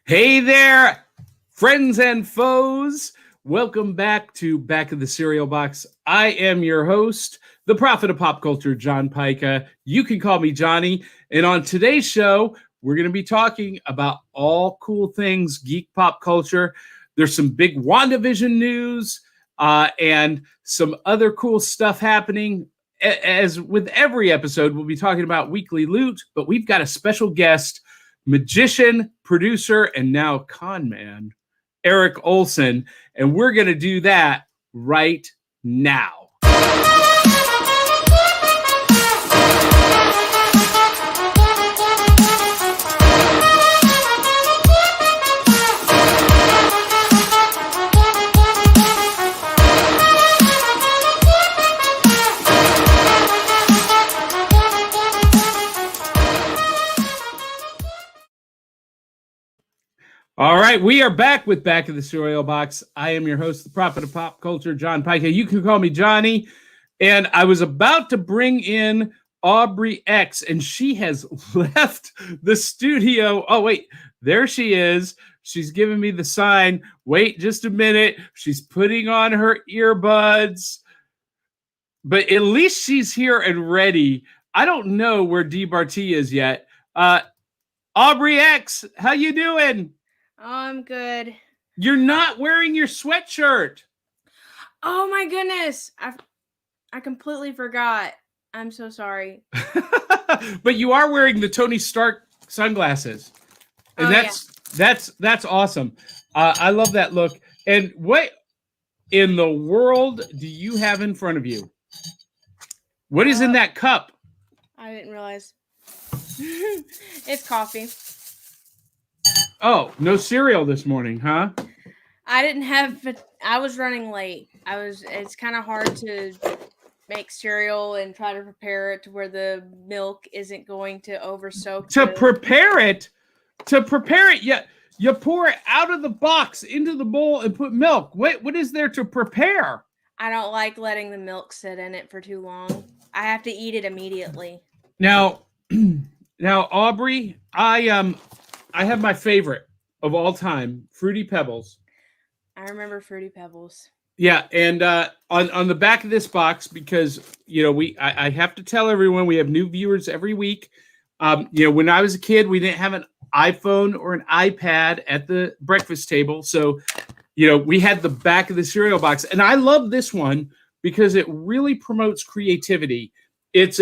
Hey there, friends and foes. Welcome back to Back of the Cereal Box. I am your host, the prophet of pop culture, John Pyka. You can call me Johnny. And on today's show, we're going to be talking about all cool things geek pop culture. There's some big WandaVision news and some other cool stuff happening. As with every episode, we'll be talking about weekly loot, but we've got a special guest, magician, producer, and now con man, Erick Olson, and we're going to do that right now. All right, we are back with Back of the Cereal Box. I am your host, the prophet of pop culture, John Pyka. You can call me Johnny. And I was about to bring in Aubry X, and she has left the studio. Oh, wait, there she is. She's giving me the sign. Wait just a minute. She's putting on her earbuds. But at least she's here and ready. I don't know where Dee Bartee is yet. Aubry X, how you doing? Oh, I'm good. You're not wearing your sweatshirt. Oh my goodness. I completely forgot. I'm so sorry. But you are wearing the Tony Stark sunglasses. And that's awesome. I love that look. And what in the world do you have in front of you? What is in that cup? I didn't realize. It's coffee. Oh, no cereal this morning, huh? I didn't have. I was running late. It's kind of hard to make cereal and try to prepare it to where the milk isn't going to oversoak. Prepare it, yeah. You pour it out of the box into the bowl and put milk. What is there to prepare? I don't like letting the milk sit in it for too long. I have to eat it immediately. Now, Aubry, I have my favorite of all time, Fruity Pebbles. I remember Fruity Pebbles. Yeah, and on the back of this box, because I have to tell everyone we have new viewers every week. When I was a kid, we didn't have an iPhone or an iPad at the breakfast table, so we had the back of the cereal box, and I love this one because it really promotes creativity. It's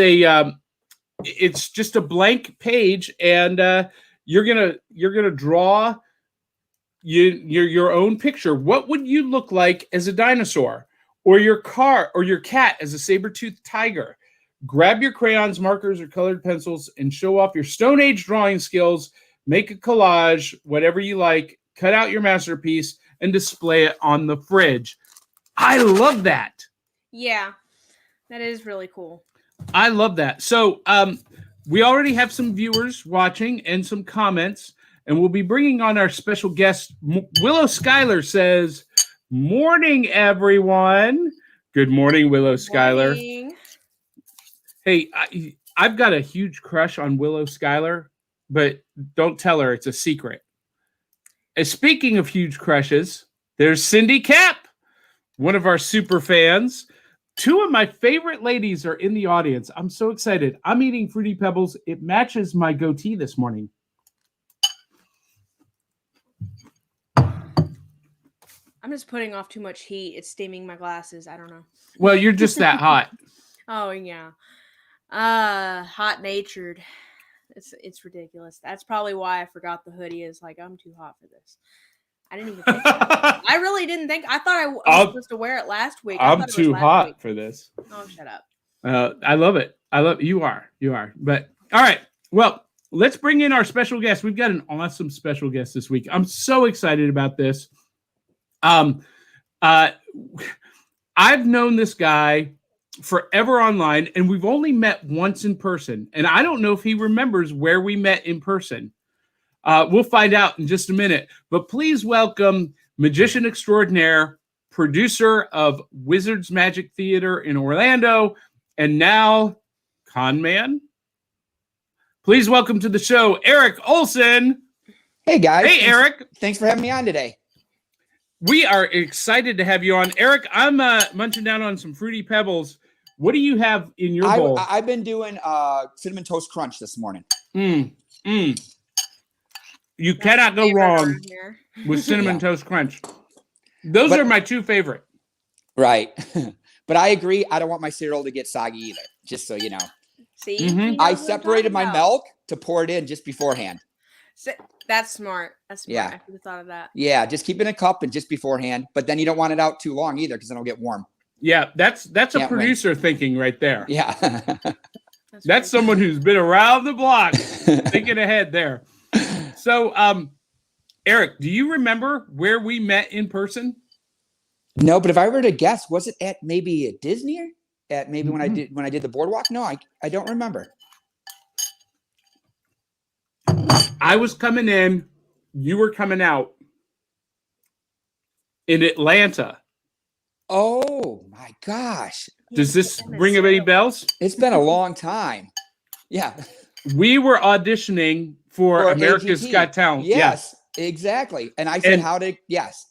just a blank page, and you're gonna draw your own picture. What would you look like as a dinosaur, or your car, or your cat as a saber-toothed tiger? Grab your crayons, markers, or colored pencils and show off your Stone Age drawing skills. Make a collage, whatever you like. Cut out your masterpiece and display it on the fridge. I love that. Yeah, that is really cool. I love that. So we already have some viewers watching and some comments, and we'll be bringing on our special guest. Willow Schuyler says, "Morning, everyone." Good morning, Willow Schuyler. Morning. Hey, I've got a huge crush on Willow Schuyler, but don't tell her, it's a secret. And speaking of huge crushes, there's Cindy Cap, one of our super fans. Two of my favorite ladies are in the audience. I'm so excited. I'm eating Fruity Pebbles. It matches my goatee this morning. I'm just putting off too much heat. It's steaming my glasses. I don't know. Well, you're just that hot. Oh, yeah. Hot-natured. It's ridiculous. That's probably why I forgot the hoodie is like, I'm too hot for this. I didn't even think I really didn't think. I thought I was supposed to wear it last week. I'm too hot for this. Oh, shut up. I love it. You are. But all right. Well, let's bring in our special guest. We've got an awesome special guest this week. I'm so excited about this. I've known this guy forever online, and we've only met once in person. And I don't know if he remembers where we met in person. We'll find out in just a minute. But please welcome magician extraordinaire, producer of Wizards Magic Theater in Orlando, and now con man. Please welcome to the show, Erick Olson. Hey, guys. Hey, Eric. Thanks for having me on today. We are excited to have you on. Eric, I'm munching down on some Fruity Pebbles. What do you have in your bowl? I've been doing Cinnamon Toast Crunch this morning. You cannot go wrong with Cinnamon Yeah. Toast Crunch. Those are my two favorite. Right. But I agree. I don't want my cereal to get soggy either, just so you know. See? Mhm. I separated my milk to pour it in just beforehand. That's smart. That's smart. Yeah. I could have thought of that. Yeah, just keep it in a cup and just beforehand. But then you don't want it out too long either because then it'll get warm. Yeah, that's a Can't producer thinking right there. Yeah. That's someone who's been around the block thinking ahead there. So, Eric, do you remember where we met in person? No, but if I were to guess, was it at maybe at Disney? At maybe when I did the boardwalk? No, I don't remember. I was coming in, you were coming out in Atlanta. Oh my gosh. Does this ring any bells? It's been a long time. Yeah. We were auditioning for America's AGT. Got Talent. Yes, exactly. And I said, yes.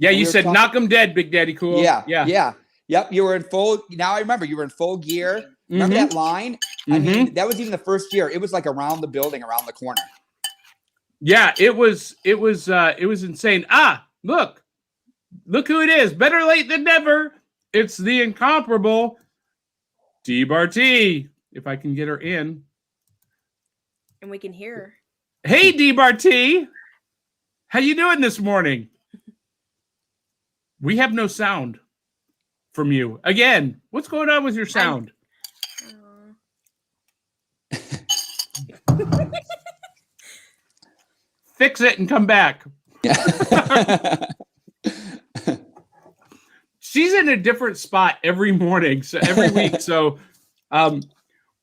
Yeah, And you we were said, talking- knock 'em dead, Big Daddy Cool. Yeah. Yeah. Yep. You were in full. Now I remember you were in full gear. Remember that line? I mean, that was even the first year. It was like around the building, around the corner. Yeah, it was insane. Look who it is. Better late than never. It's the incomparable Dee Bartee. If I can get her in. And we can hear her. Hey, Dee Bartee. How you doing this morning? We have no sound from you. Again, what's going on with your sound? Fix it and come back. She's in a different spot every morning, so every week. So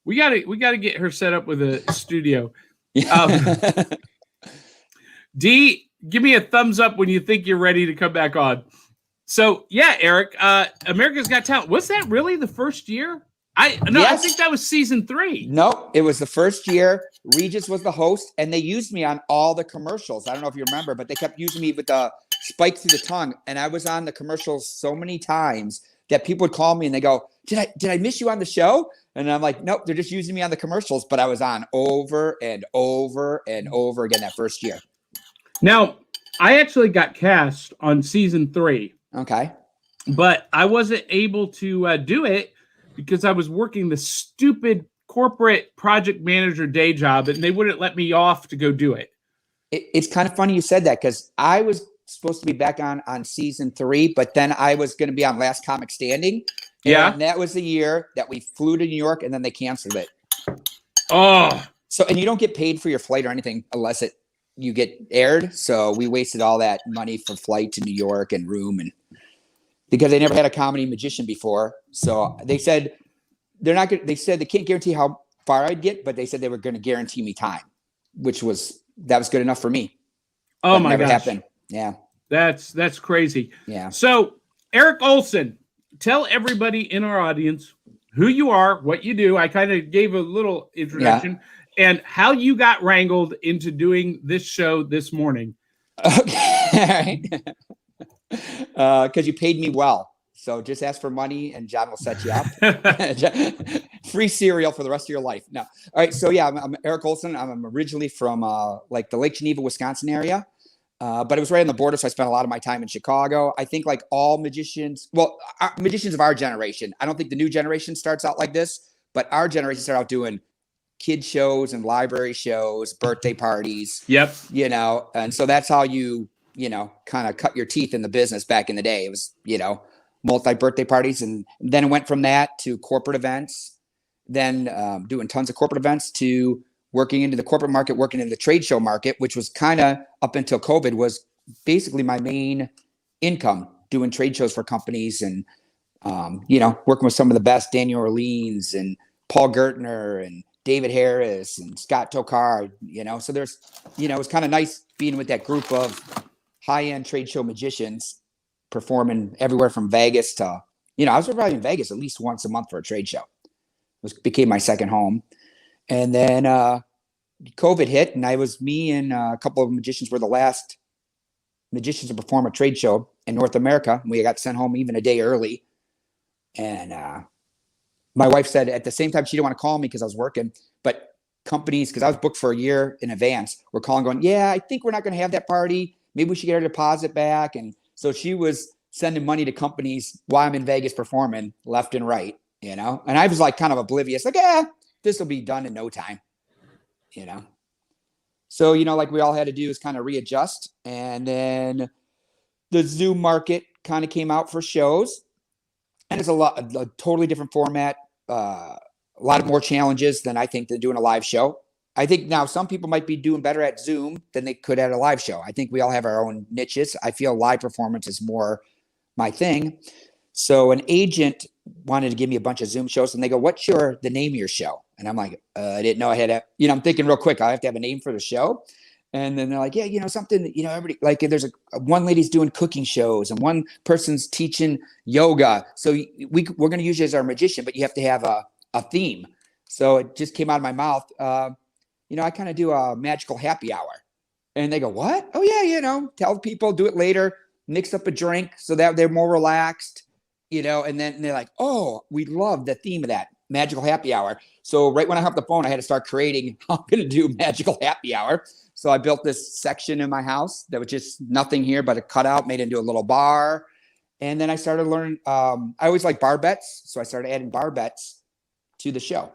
we gotta get her set up with a studio. Dee, give me a thumbs up when you think you're ready to come back on. So yeah, Eric, America's Got Talent. Was that really the first year? I think that was season 3. No, it was the first year. Regis was the host, and they used me on all the commercials. I don't know if you remember, but they kept using me with the spike through the tongue, and I was on the commercials so many times that people would call me and they go, "Did I miss you on the show?" And I'm like, "Nope, they're just using me on the commercials." But I was on over and over and over again that first year. Now, I actually got cast on season 3. Okay. But I wasn't able to do it because I was working the stupid corporate project manager day job, and they wouldn't let me off to go do it. It's kind of funny you said that because I was supposed to be back on season 3, but then I was going to be on Last Comic Standing. And that was the year that we flew to New York, and then they canceled it. Oh. So, and you don't get paid for your flight or anything unless you get aired. So we wasted all that money for flight to New York and room, and because they never had a comedy magician before. So they said they said they can't guarantee how far I'd get, but they said they were going to guarantee me time, that was good enough for me. Oh but my gosh. Happened. Yeah. That's crazy. Yeah. So Erick Olson, tell everybody in our audience who you are, what you do. I kind of gave a little introduction and how you got wrangled into doing this show this morning. Okay. Because you paid me well. So just ask for money and John will set you up. Free cereal for the rest of your life. No. All right. So yeah, I'm Erick Olson. I'm originally from like the Lake Geneva, Wisconsin area. But it was right on the border. So I spent a lot of my time in Chicago. I think like all magicians, magicians of our generation, I don't think the new generation starts out like this, but our generation started out doing kid shows and library shows, birthday parties. Yep. And so that's how you kind of cut your teeth in the business back in the day. It was, multi-birthday parties. And then it went from that to corporate events, then doing tons of corporate events to working into the corporate market, working in the trade show market, which was kind of up until COVID was basically my main income, doing trade shows for companies and, working with some of the best, Daniel Orleans and Paul Gertner and David Harris and Scott Tokar, so there's, it was kind of nice being with that group of high-end trade show magicians performing everywhere from Vegas to, I was probably in Vegas at least once a month for a trade show. It became my second home. And then COVID hit, and me and a couple of magicians were the last magicians to perform a trade show in North America. We got sent home even a day early. And my wife said at the same time, she didn't want to call me because I was working, but companies, because I was booked for a year in advance, were calling going, yeah, I think we're not going to have that party. Maybe we should get our deposit back. And so she was sending money to companies while I'm in Vegas performing left and right, you know? And I was like kind of oblivious, like, this will be done in no time, you know? So, you know, like we all had to do is kind of readjust. And then the Zoom market kind of came out for shows. And it's a totally different format, a lot of more challenges than I think than doing a live show. I think now some people might be doing better at Zoom than they could at a live show. I think we all have our own niches. I feel live performance is more my thing. So an agent wanted to give me a bunch of Zoom shows, and they go, what's the name of your show? And I'm like, I didn't know I had I'm thinking real quick, I have to have a name for the show. And then they're like, yeah, something, everybody, like there's one lady's doing cooking shows and one person's teaching yoga. So we're going to use you as our magician, but you have to have a theme. So it just came out of my mouth. I kind of do a magical happy hour. And they go, what? Oh yeah, tell people, do it later, mix up a drink so that they're more relaxed, and then they're like, oh, we love the theme of that magical happy hour. So right when I hung up the phone, I had to start creating how I'm going to do magical happy hour. So I built this section in my house that was just nothing here but a cutout, made it into a little bar. And then I started learning, I always like bar bets. So I started adding bar bets to the show.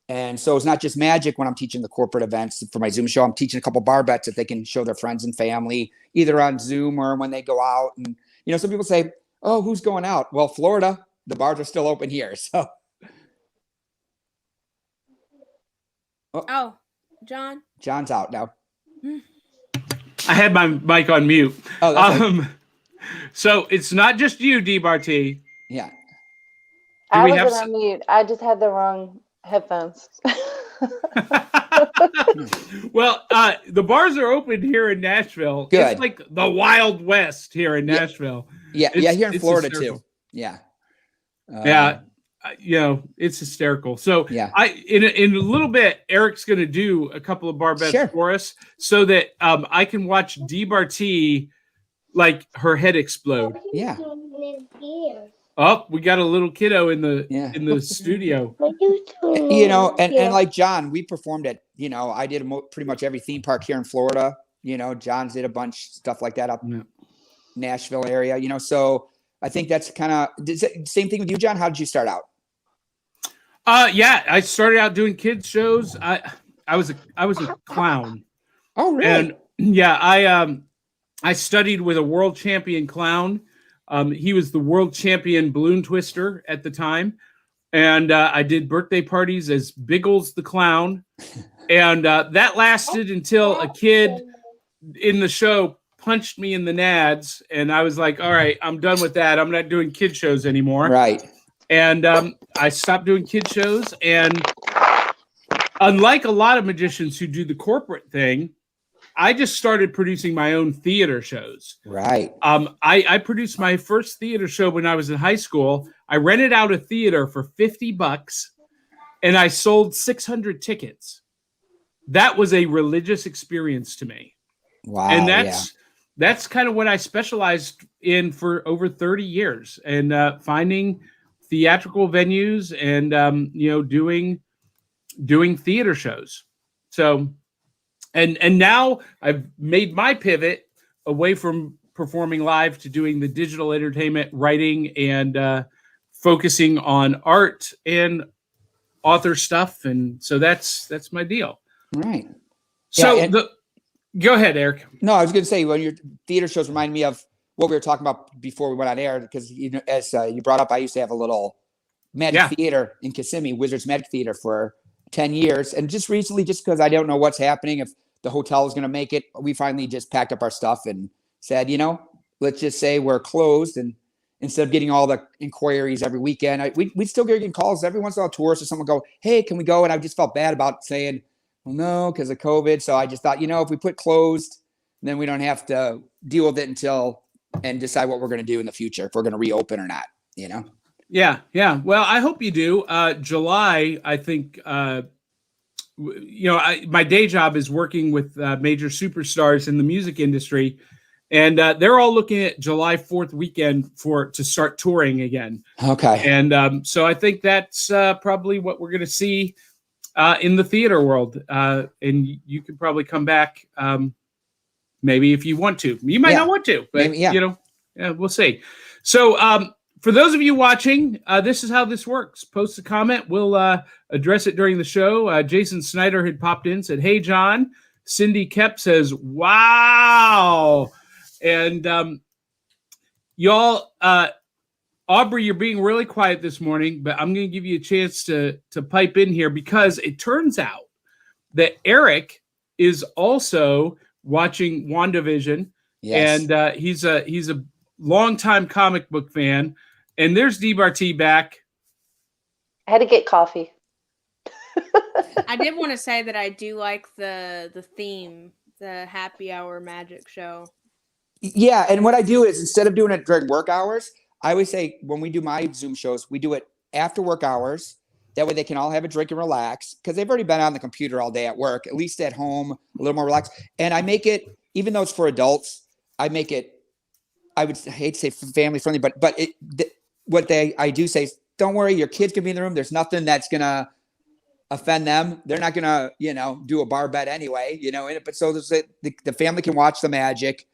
And so it's not just magic when I'm teaching the corporate events for my Zoom show. I'm teaching a couple bar bets that they can show their friends and family, either on Zoom or when they go out. And, some people say, oh, who's going out? Well, Florida, the bars are still open here. So. Oh, John's out now. I had my mic on mute. Oh, that's right. So it's not just you, Dee Bartee. Yeah. I wasn't on mute. I just had the wrong headphones. Well, the bars are open here in Nashville. Good. It's like the Wild West here in Nashville. Yeah, here in Florida too. Yeah. It's hysterical. So yeah. In a little bit, Erick's going to do a couple of bar bets for us so that I can watch Dee Bartee, like her head explode. Yeah. Oh, we got a little kiddo in the studio. And like John, we performed at, I did pretty much every theme park here in Florida. John's did a bunch stuff like that up in Nashville area, so I think that's kind of same thing with you, John. How did you start out? I started out doing kids shows. I was a clown. Oh, really? And I studied with a world champion clown. He was the world champion balloon twister at the time. And I did birthday parties as Biggles the clown. And that lasted until a kid in the show punched me in the nads. And I was like, all right, I'm done with that. I'm not doing kid shows anymore. Right. And I stopped doing kid shows. And unlike a lot of magicians who do the corporate thing, I just started producing my own theater shows. Right. I produced my first theater show when I was in high school. I rented out a theater for $50 and I sold 600 tickets. That was a religious experience to me. Wow. And that's kind of what I specialized in for over 30 years, and finding theatrical venues and doing theater shows. So and now I've made my pivot away from performing live to doing the digital entertainment, writing, and focusing on art and author stuff. And so that's my deal. Right. So go ahead, Erick. No, I was going to say, when your theater shows remind me of what we were talking about before we went on air, because as you brought up, I used to have a little magic theater in Kissimmee, Wizards Magic Theater, for 10 years. And just recently, just because I don't know what's happening, if the hotel is going to make it, we finally just packed up our stuff and said, let's just say we're closed. And instead of getting all the inquiries every weekend, we still getting calls every once in a while. Tourists or someone go, hey, can we go? And I just felt bad about saying, well, no, because of COVID. So I just thought, if we put closed, then we don't have to deal with it and decide what we're going to do in the future, if we're going to reopen or not, Yeah. Well, I hope you do. July, I think my day job is working with major superstars in the music industry, and they're all looking at July 4th weekend to start touring again. Okay. And so I think that's probably what we're going to see in the theater world. And you could probably come back maybe if you want to. You might not want to, but maybe, we'll see. So for those of you watching, this is how this works. Post a comment. We'll address it during the show. Jason Snyder had popped in, said, "Hey, John." Cindy Kep says, "Wow." And y'all, Aubry, you're being really quiet this morning, but I'm going to give you a chance to pipe in here, because it turns out that Eric is also watching WandaVision. Yes. And he's a longtime comic book fan. And there's Dee Bartee back. I had to get coffee. I did want to say that I do like the theme, the happy hour magic show. Yeah, and what I do is, instead of doing it during work hours, I always say, when we do my Zoom shows, we do it after work hours. That way they can all have a drink and relax, because they've already been on the computer all day at work. At least at home, a little more relaxed. And I make it, even though it's for adults, I make it, I hate to say family friendly, but I do say is, don't worry, your kids can be in the room. There's nothing that's going to offend them. They're not going to, do a bar bet anyway, but so the family can watch the magic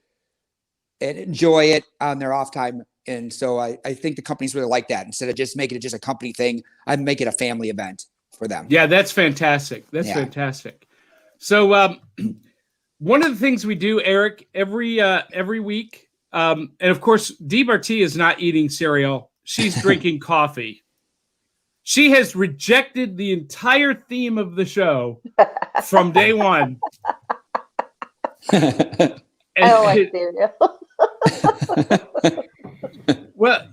and enjoy it on their off time. And so I think the companies really like that. Instead of just making it just a company thing, I make it a family event for them. Yeah, that's fantastic. That's fantastic. So one of the things we do, Eric, every week, and of course, Dee Bartee is not eating cereal. She's drinking coffee. She has rejected the entire theme of the show from day one. I don't like cereal. Well,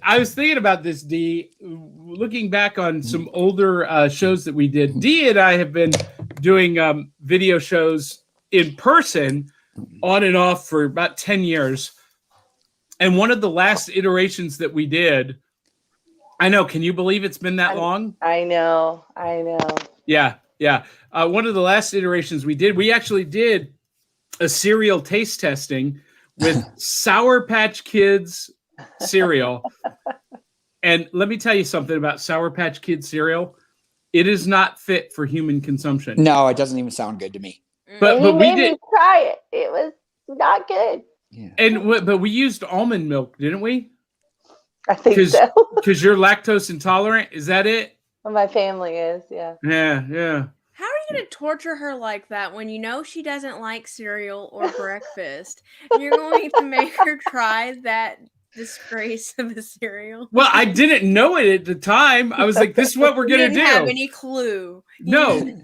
I was thinking about this, Dee, looking back on some older shows that we did. Dee and I have been doing video shows in person on and off for about 10 years. And one of the last iterations that we did, I know, can you believe it's been that long? I know. Yeah. One of the last iterations we actually did a cereal taste testing with Sour Patch Kids cereal. And let me tell you something about Sour Patch Kids cereal. It is not fit for human consumption. No, it doesn't even sound good to me. But we made me try it. It was not good. Yeah. But we used almond milk, didn't we? I think so. Because you're lactose intolerant. Is that it? Well, my family is, yeah. Yeah. How are you going to torture her like that when you know she doesn't like cereal or breakfast? You're going to make her try that disgrace of a cereal? Well, I didn't know it at the time. I was like, this is what we're going to do. You didn't have any clue. No.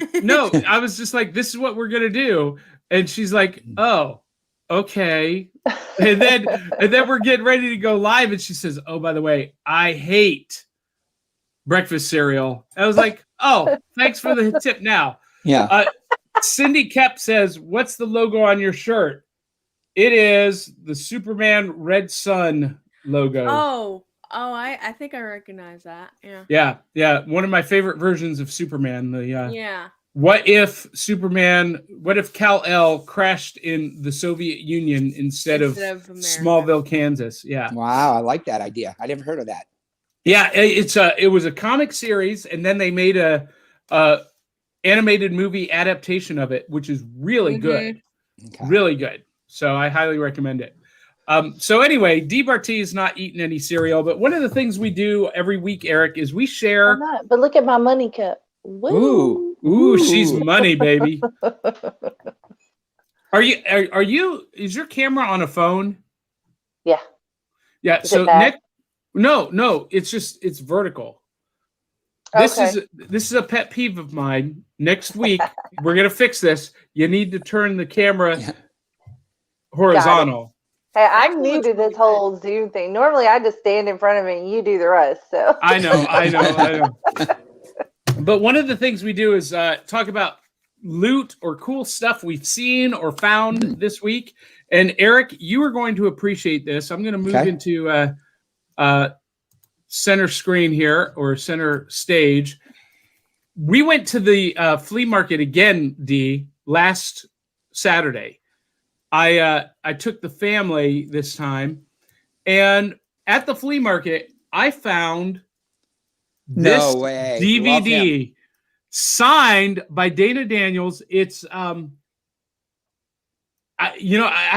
I was just like, this is what we're going to do. And she's like, oh, okay. And then we're getting ready to go live. And she says, oh, by the way, I hate breakfast cereal. I was like, oh, thanks for the tip now. Yeah. Cindy Kep says, what's the logo on your shirt? It is the Superman Red Sun logo. Oh, I think I recognize that. Yeah. Yeah. One of my favorite versions of Superman. What if Kal-El crashed in the Soviet Union instead of Smallville, Kansas? Yeah. Wow, I like that idea. I never heard of that. Yeah, it was a comic series, and then they made a animated movie adaptation of it, which is really good. Okay. Really good. So I highly recommend it. So anyway, Dee Bartee is not eating any cereal, but one of the things we do every week, Eric, is we share. I'm not, but look at my money cup. Woo. Ooh, she's money, baby. Is your camera on a phone? Yeah. Yeah. So no, it's vertical. This is a pet peeve of mine. Next week, we're going to fix this. You need to turn the camera horizontal. Hey, I'm new to this whole Zoom thing. Normally, I just stand in front of it and you do the rest. So I know. But one of the things we do is talk about loot or cool stuff we've seen or found this week. And Eric, you are going to appreciate this. I'm going to move into center screen here, or center stage. we went to the flea market again, Dee, last Saturday. I took the family this time, and at the flea market, I found this No way. Love DVD signed by Dana Daniels. It's I've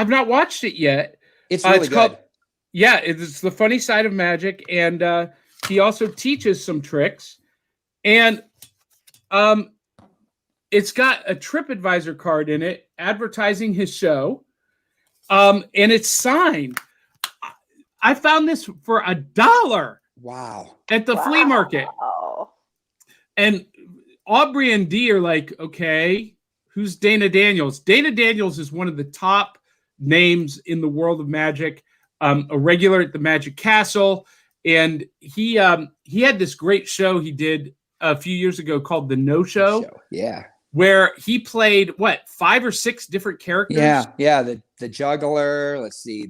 not watched it yet. It's really good. Yeah, it's The Funny Side of Magic, and he also teaches some tricks, and it's got a TripAdvisor card in it advertising his show, and it's signed. I found this for $1. Wow. At the flea market. And Aubry and Dee are like, okay, who's Dana Daniels? Dana Daniels is one of the top names in the world of magic, a regular at the Magic Castle. And he had this great show he did a few years ago called The No Show. Yeah. Where he played, 5 or 6 different characters? Yeah. The juggler. Let's see.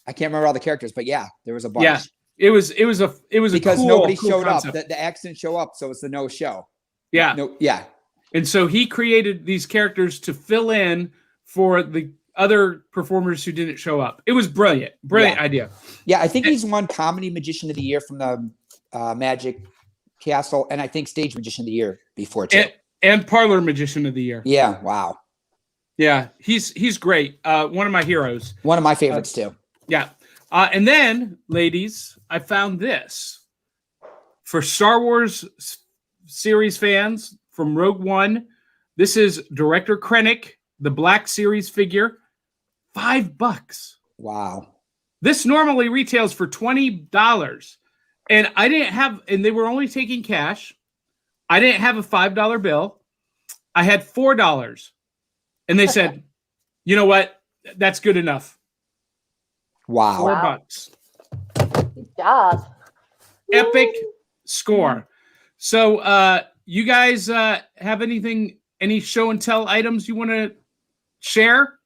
I can't remember all the characters, but yeah, there was a bunch. Yeah. It was because cool, nobody cool showed concept. up. The acts didn't show up, so it's the no show. Yeah. No, yeah. And so he created these characters to fill in for the other performers who didn't show up. It was brilliant. Brilliant idea. Yeah, I think he's won Comedy Magician of the Year from the Magic Castle, and I think Stage Magician of the Year before too. And Parlor Magician of the Year. Yeah, wow. Yeah, he's great. One of my heroes. One of my favorites too. Yeah. And then, ladies, I found this. For Star Wars series fans from Rogue One, this is Director Krennic, the Black Series figure, $5. Wow. This normally retails for $20. And I didn't have, and they were only taking cash. I didn't have a $5 bill. I had $4. And they said, you know what? That's good enough. Wow. $4. Good job. Epic score. So you guys have any show and tell items you want to share?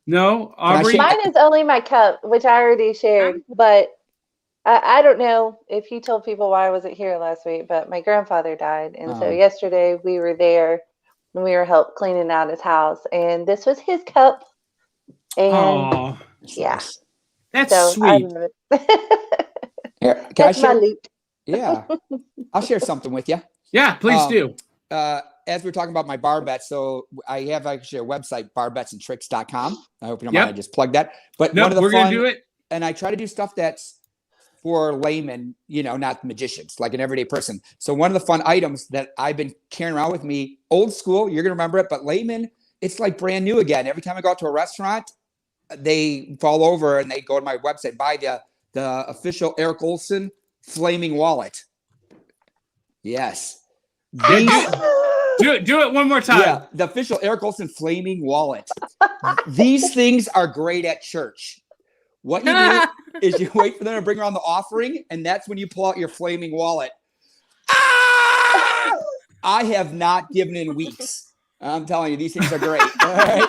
No? Aubry? Mine is only my cup, which I already shared, but I don't know if you told people why I wasn't here last week, but my grandfather died. And so yesterday we were there and we were helped cleaning out his house. And this was his cup. And yeah. That's so sweet. Here, that's my loot. Yeah. I'll share something with you. Yeah, please do. As we're talking about my bar bets, so I have actually a website, barbetsandtricks.com. I hope you don't mind I just plug that. But no, we're going to do it. And I try to do stuff that's for laymen, not magicians, like an everyday person. So one of the fun items that I've been carrying around with me, old school, you're going to remember it, but layman, it's like brand new again. Every time I go out to a restaurant, they fall over and they go to my website, buy the official Erick Olson flaming wallet. Yes. Do it one more time. Yeah, the official Erick Olson flaming wallet. These things are great at church. What you do is you wait for them to bring around the offering, and that's when you pull out your flaming wallet. Ah! I have not given in weeks. I'm telling you, these things are great. All right?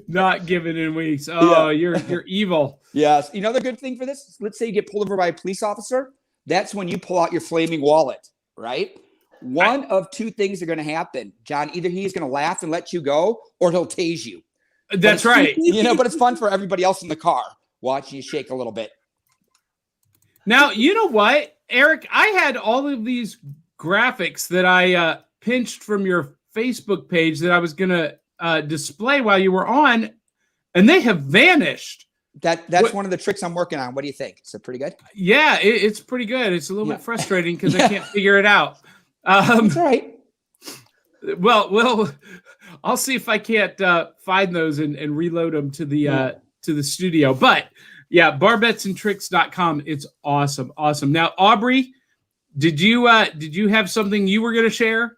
Not giving in weeks. Oh, yeah. You're evil. Yes. You know the good thing for this? Let's say you get pulled over by a police officer. That's when you pull out your flaming wallet, right? One of two things are going to happen, John. Either he's going to laugh and let you go, or he'll tase you. That's right. But it's fun for everybody else in the car watching you shake a little bit. Now, you know what, Eric? I had all of these graphics that I pinched from your Facebook page that I was going to display while you were on, and they have vanished. That's one of the tricks I'm working on. What do you think? Is it pretty good? Yeah, it's pretty good. It's a little bit frustrating because I can't figure it out. That's right. Well, I'll see if I can't find those and reload them to the studio. But yeah, barbetsandtricks.com. It's awesome. Awesome. Now, Aubry, did you have something you were going to share?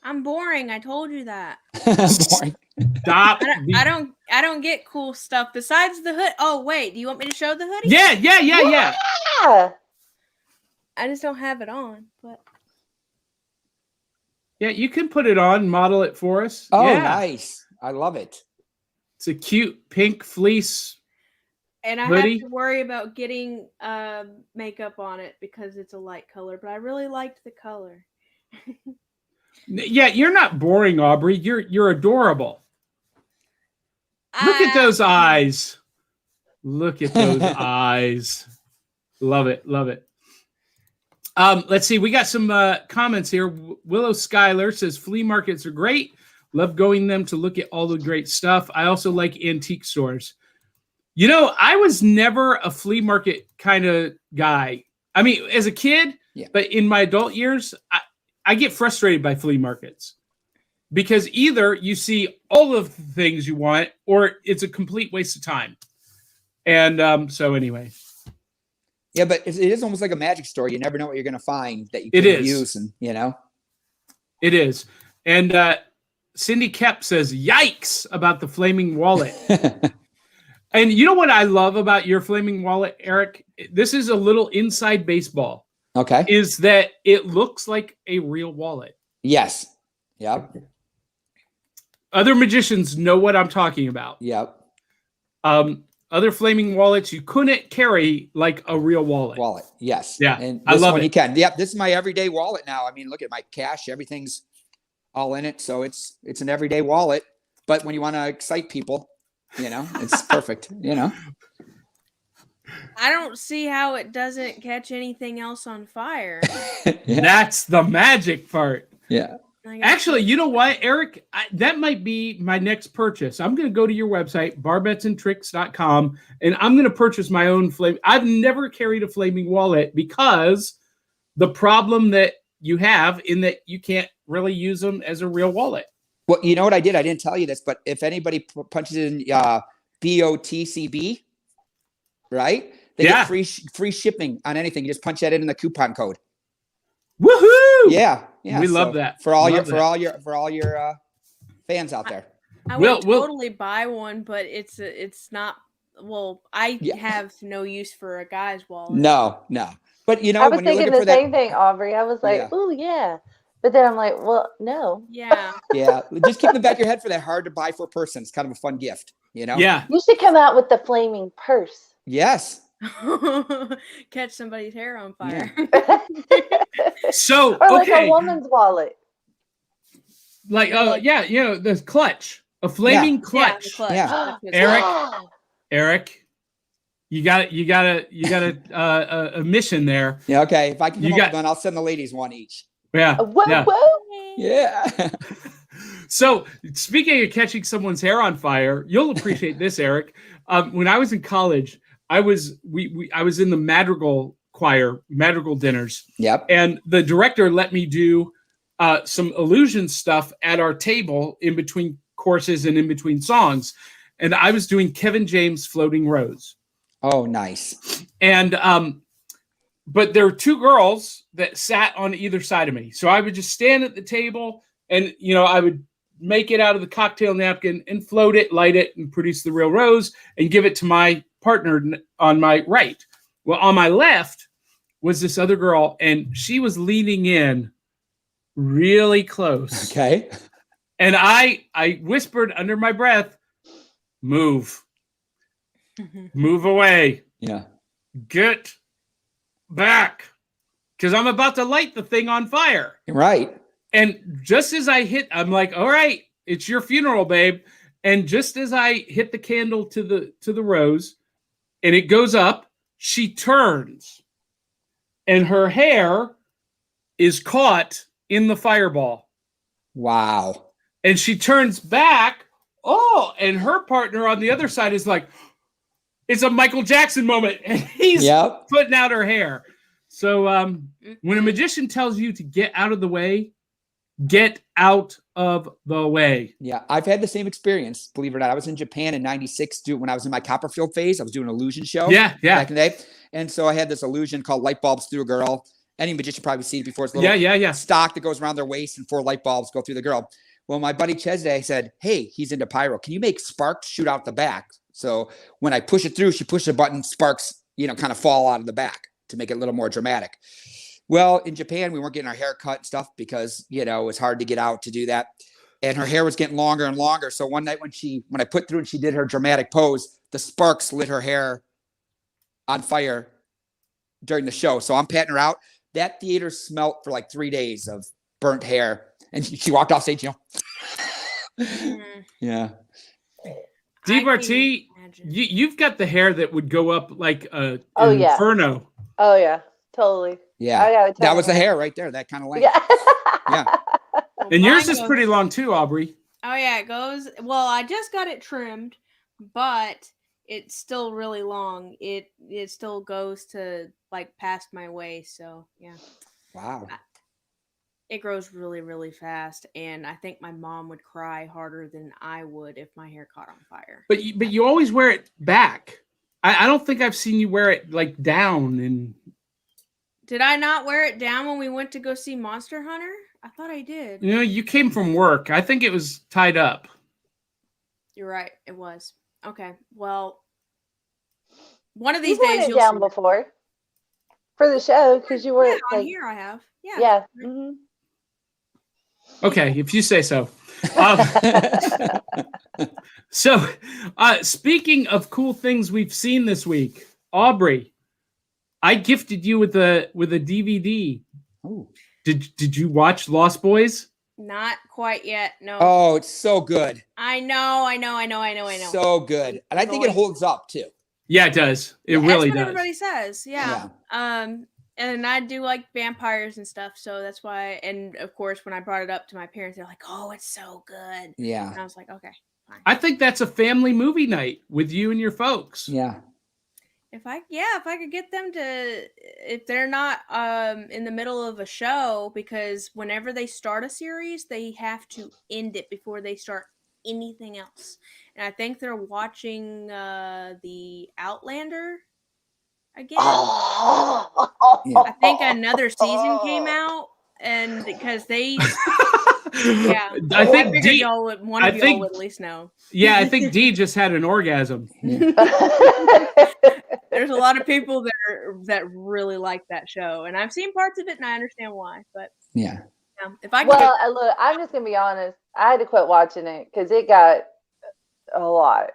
I'm boring. I told you that. Boring. Stop. I don't get cool stuff besides the hood. Oh, wait. Do you want me to show the hoodie? Yeah. Yeah. I just don't have it on, but Yeah, you can put it on, model it for us. Oh, yeah. nice. I love it. It's a cute pink fleece And I hoodie. have to worry about getting makeup on it because it's a light color, but I really liked the color. Yeah, you're not boring, Aubry. You're adorable. Look at those eyes. Look at those eyes. Love it. Love it. Let's see. We got some comments here. Willow Schuyler says flea markets are great. Love going them to look at all the great stuff. I also like antique stores. You know, I was never a flea market kind of guy. I mean, as a kid, but in my adult years, I get frustrated by flea markets because either you see all of the things you want or it's a complete waste of time. And so anyway. Yeah, but it is almost like a magic store. You never know what you're going to find that you can use. And, you know, it is. And Cindy Kep says, yikes about the flaming wallet. And you know what I love about your flaming wallet, Eric? This is a little inside baseball. Okay. Is that it looks like a real wallet. Yes. Yep. Other magicians know what I'm talking about. Yep. Other flaming wallets you couldn't carry like a real wallet. Yes. Yeah. And I love one it. you can. Yep. This is my everyday wallet now. I mean, look at my cash. Everything's all in it. So it's an everyday wallet. But when you want to excite people, you know, it's perfect, you know. I don't see how it doesn't catch anything else on fire. Yeah. That's the magic part. Yeah. Actually, you know what, Eric? That might be my next purchase. I'm going to go to your website, barbetsandtricks.com, and I'm going to purchase my own flame. I've never carried a flaming wallet because the problem that you have in that you can't really use them as a real wallet. Well, you know what I did? I didn't tell you this, but if anybody punches in BOTCB, right? They get free shipping on anything. You just punch that in the coupon code. Woohoo! Yeah. Yeah. We love that. For all your fans out there. I would totally buy one, but it's not. Well, I have no use for a guy's wallet. No. But you know, I was thinking the same thing, Aubry. I was like, oh yeah. But then I'm like, well, no. Yeah. Yeah. Just keep in the back of your head for that hard to buy for a person. It's kind of a fun gift, you know? Yeah. You should come out with the flaming purse. Yes. Catch somebody's hair on fire. Yeah. So, or like okay. a woman's wallet. Like, you know, the clutch. A flaming clutch. Yeah, the clutch. Yeah. Eric, you got a mission there. Yeah, okay. If I can come up with one, I'll send the ladies one each. Yeah. Yeah. So speaking of catching someone's hair on fire, you'll appreciate this, Eric. When I was in college, I was in the madrigal choir, madrigal dinners. Yep. And the director let me do some illusion stuff at our table in between courses and in between songs. And I was doing Kevin James' Floating Rose. Oh, nice. And but there were two girls that sat on either side of me. So I would just stand at the table and, you know, I would make it out of the cocktail napkin and float it, light it, and produce the real rose and give it to my partner on my right. Well, on my left was this other girl, and she was leaning in really close. Okay. And I whispered under my breath, move away. Yeah. Get back. Because I'm about to light the thing on fire. Right. And just as I hit, I'm like, all right, it's your funeral, babe. And just as I hit the candle to the rose and it goes up, she turns and her hair is caught in the fireball. Wow. And she turns back. Oh, and her partner on the other side is like, it's a Michael Jackson moment. And he's putting out her hair. So when a magician tells you to get out of the way, get out of the way. Yeah, I've had the same experience, believe it or not. I was in Japan in 96 when I was in my Copperfield phase. I was doing an illusion show back in the day. And so I had this illusion called Light Bulbs Through a Girl. Any magician probably seen it before. It's a little stock that goes around their waist and 4 light bulbs go through the girl. Well, my buddy Chesney said, hey, he's into pyro. Can you make sparks shoot out the back? So when I push it through, she pushed a button, sparks, kind of fall out of the back to make it a little more dramatic. Well, in Japan, we weren't getting our hair cut and stuff because, it was hard to get out to do that. And her hair was getting longer and longer. So one night when I put through and she did her dramatic pose, the sparks lit her hair on fire during the show. So I'm patting her out. That theater smelt for like 3 days of burnt hair. And she walked off stage, Yeah. Dee Bartee, you've got the hair that would go up like an inferno. Oh yeah, totally. Yeah, that was the hair right there. That kind of length. Yeah. Well, And yours is pretty long too, Aubry. Oh yeah, it goes. Well, I just got it trimmed, but it's still really long. It still goes to like past my waist. So yeah. Wow. It grows really, really fast, and I think my mom would cry harder than I would if my hair caught on fire. But you always wear it back. I don't think I've seen you wear it like down. And did I not wear it down when we went to go see Monster Hunter? I thought I did. You know, you came from work. I think it was tied up. You're right. It was. Okay. Well, one of these days worn it you'll down see before for the show because you were on like here. I have. Yeah. Yeah. Mm-hmm. Okay, if you say so. So, speaking of cool things we've seen this week, Aubry, I gifted you with a DVD. Oh. Did you watch Lost Boys? Not quite yet. No. Oh, it's so good. I know. So good. And I think it holds up too. Yeah, it does. It That's really what does. everybody says. Yeah. And I do like vampires and stuff, so that's why. And of course, when I brought it up to my parents, they're like, "Oh, it's so good." Yeah. And I was like, "Okay, fine." I think that's a family movie night with you and your folks. Yeah. If I could get them to, if they're not in the middle of a show, because whenever they start a series, they have to end it before they start anything else. And I think they're watching the Outlander again. I think another season came out, and because they, I think figured y'all would, one of y'all would at least know. Yeah, I think Dee just had an orgasm. There's a lot of people that really like that show, and I've seen parts of it, and I understand why. But yeah, if I look, I'm just gonna be honest. I had to quit watching it because it got a lot.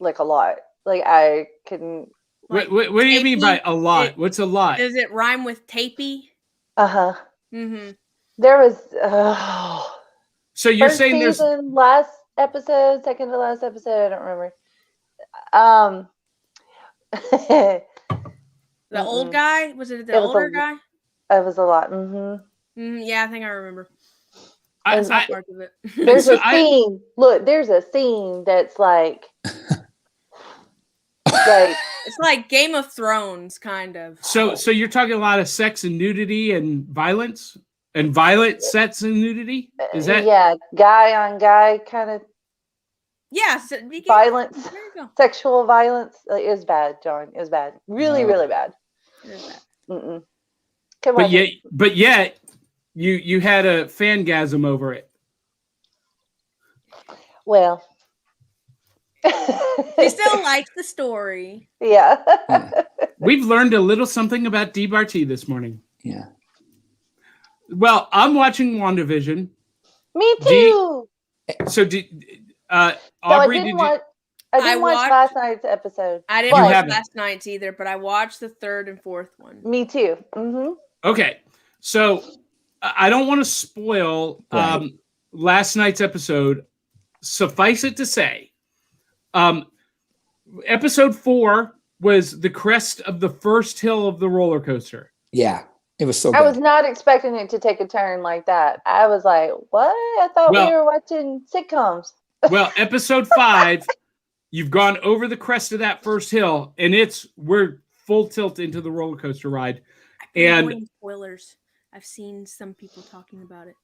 Like I couldn't. Like, what do you mean by a lot? What's a lot? Does it rhyme with tapey? Uh-huh. Mm-hmm. There was so you're first saying there's season, last episode, second to last episode, I don't remember. The old guy? Was it the older guy? It was a lot. Mm-hmm. Yeah, I think I remember. There's so a scene. Look, there's a scene that's like it's like Game of Thrones, kind of. So you're talking a lot of sex and nudity and violence and violent sets and nudity? Is that guy on guy kind of? Yeah, violence, there you go. Sexual violence. It was bad, John. It was bad. Really, really bad. It is bad. Mm-mm. But yet, you had a fangasm over it. Well, he still likes the story. Yeah. We've learned a little something about Dee Bartee this morning. Yeah. Well, I'm watching WandaVision. Me too. Aubry, I didn't watch last night's episode. I didn't watch last night's either, but I watched the third and fourth one. Me too. Mm-hmm. Okay, so I don't want to spoil last night's episode. Suffice it to say, episode 4 was the crest of the first hill of the roller coaster. Yeah, it was so good. I was not expecting it to take a turn like that. I was like, what? I thought we were watching sitcoms. Well, episode 5, you've gone over the crest of that first hill, and we're full tilt into the roller coaster ride. And spoilers. I've seen some people talking about it,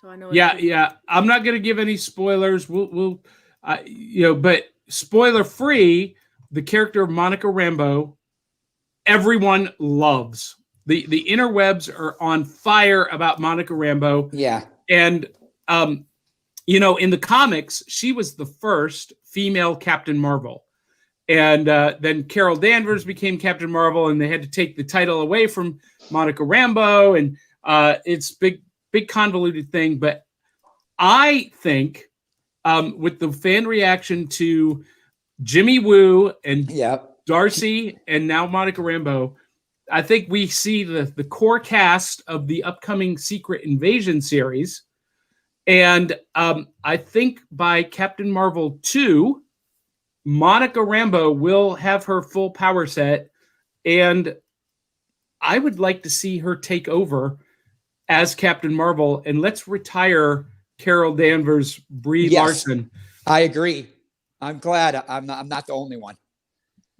so I know. Yeah. I'm not going to give any spoilers. We'll but spoiler free. The character of Monica Rambeau, everyone loves. The interwebs are on fire about Monica Rambeau. Yeah, and in the comics, she was the first female Captain Marvel. And then Carol Danvers became Captain Marvel, and they had to take the title away from Monica Rambeau. And it's big convoluted thing. But I think with the fan reaction to Jimmy Woo and Darcy, and now Monica Rambeau. I think we see the core cast of the upcoming Secret Invasion series. And I think by Captain Marvel 2, Monica Rambeau will have her full power set. And I would like to see her take over as Captain Marvel. And let's retire Carol Danvers, Brie Larson. I agree. I'm glad I'm not the only one.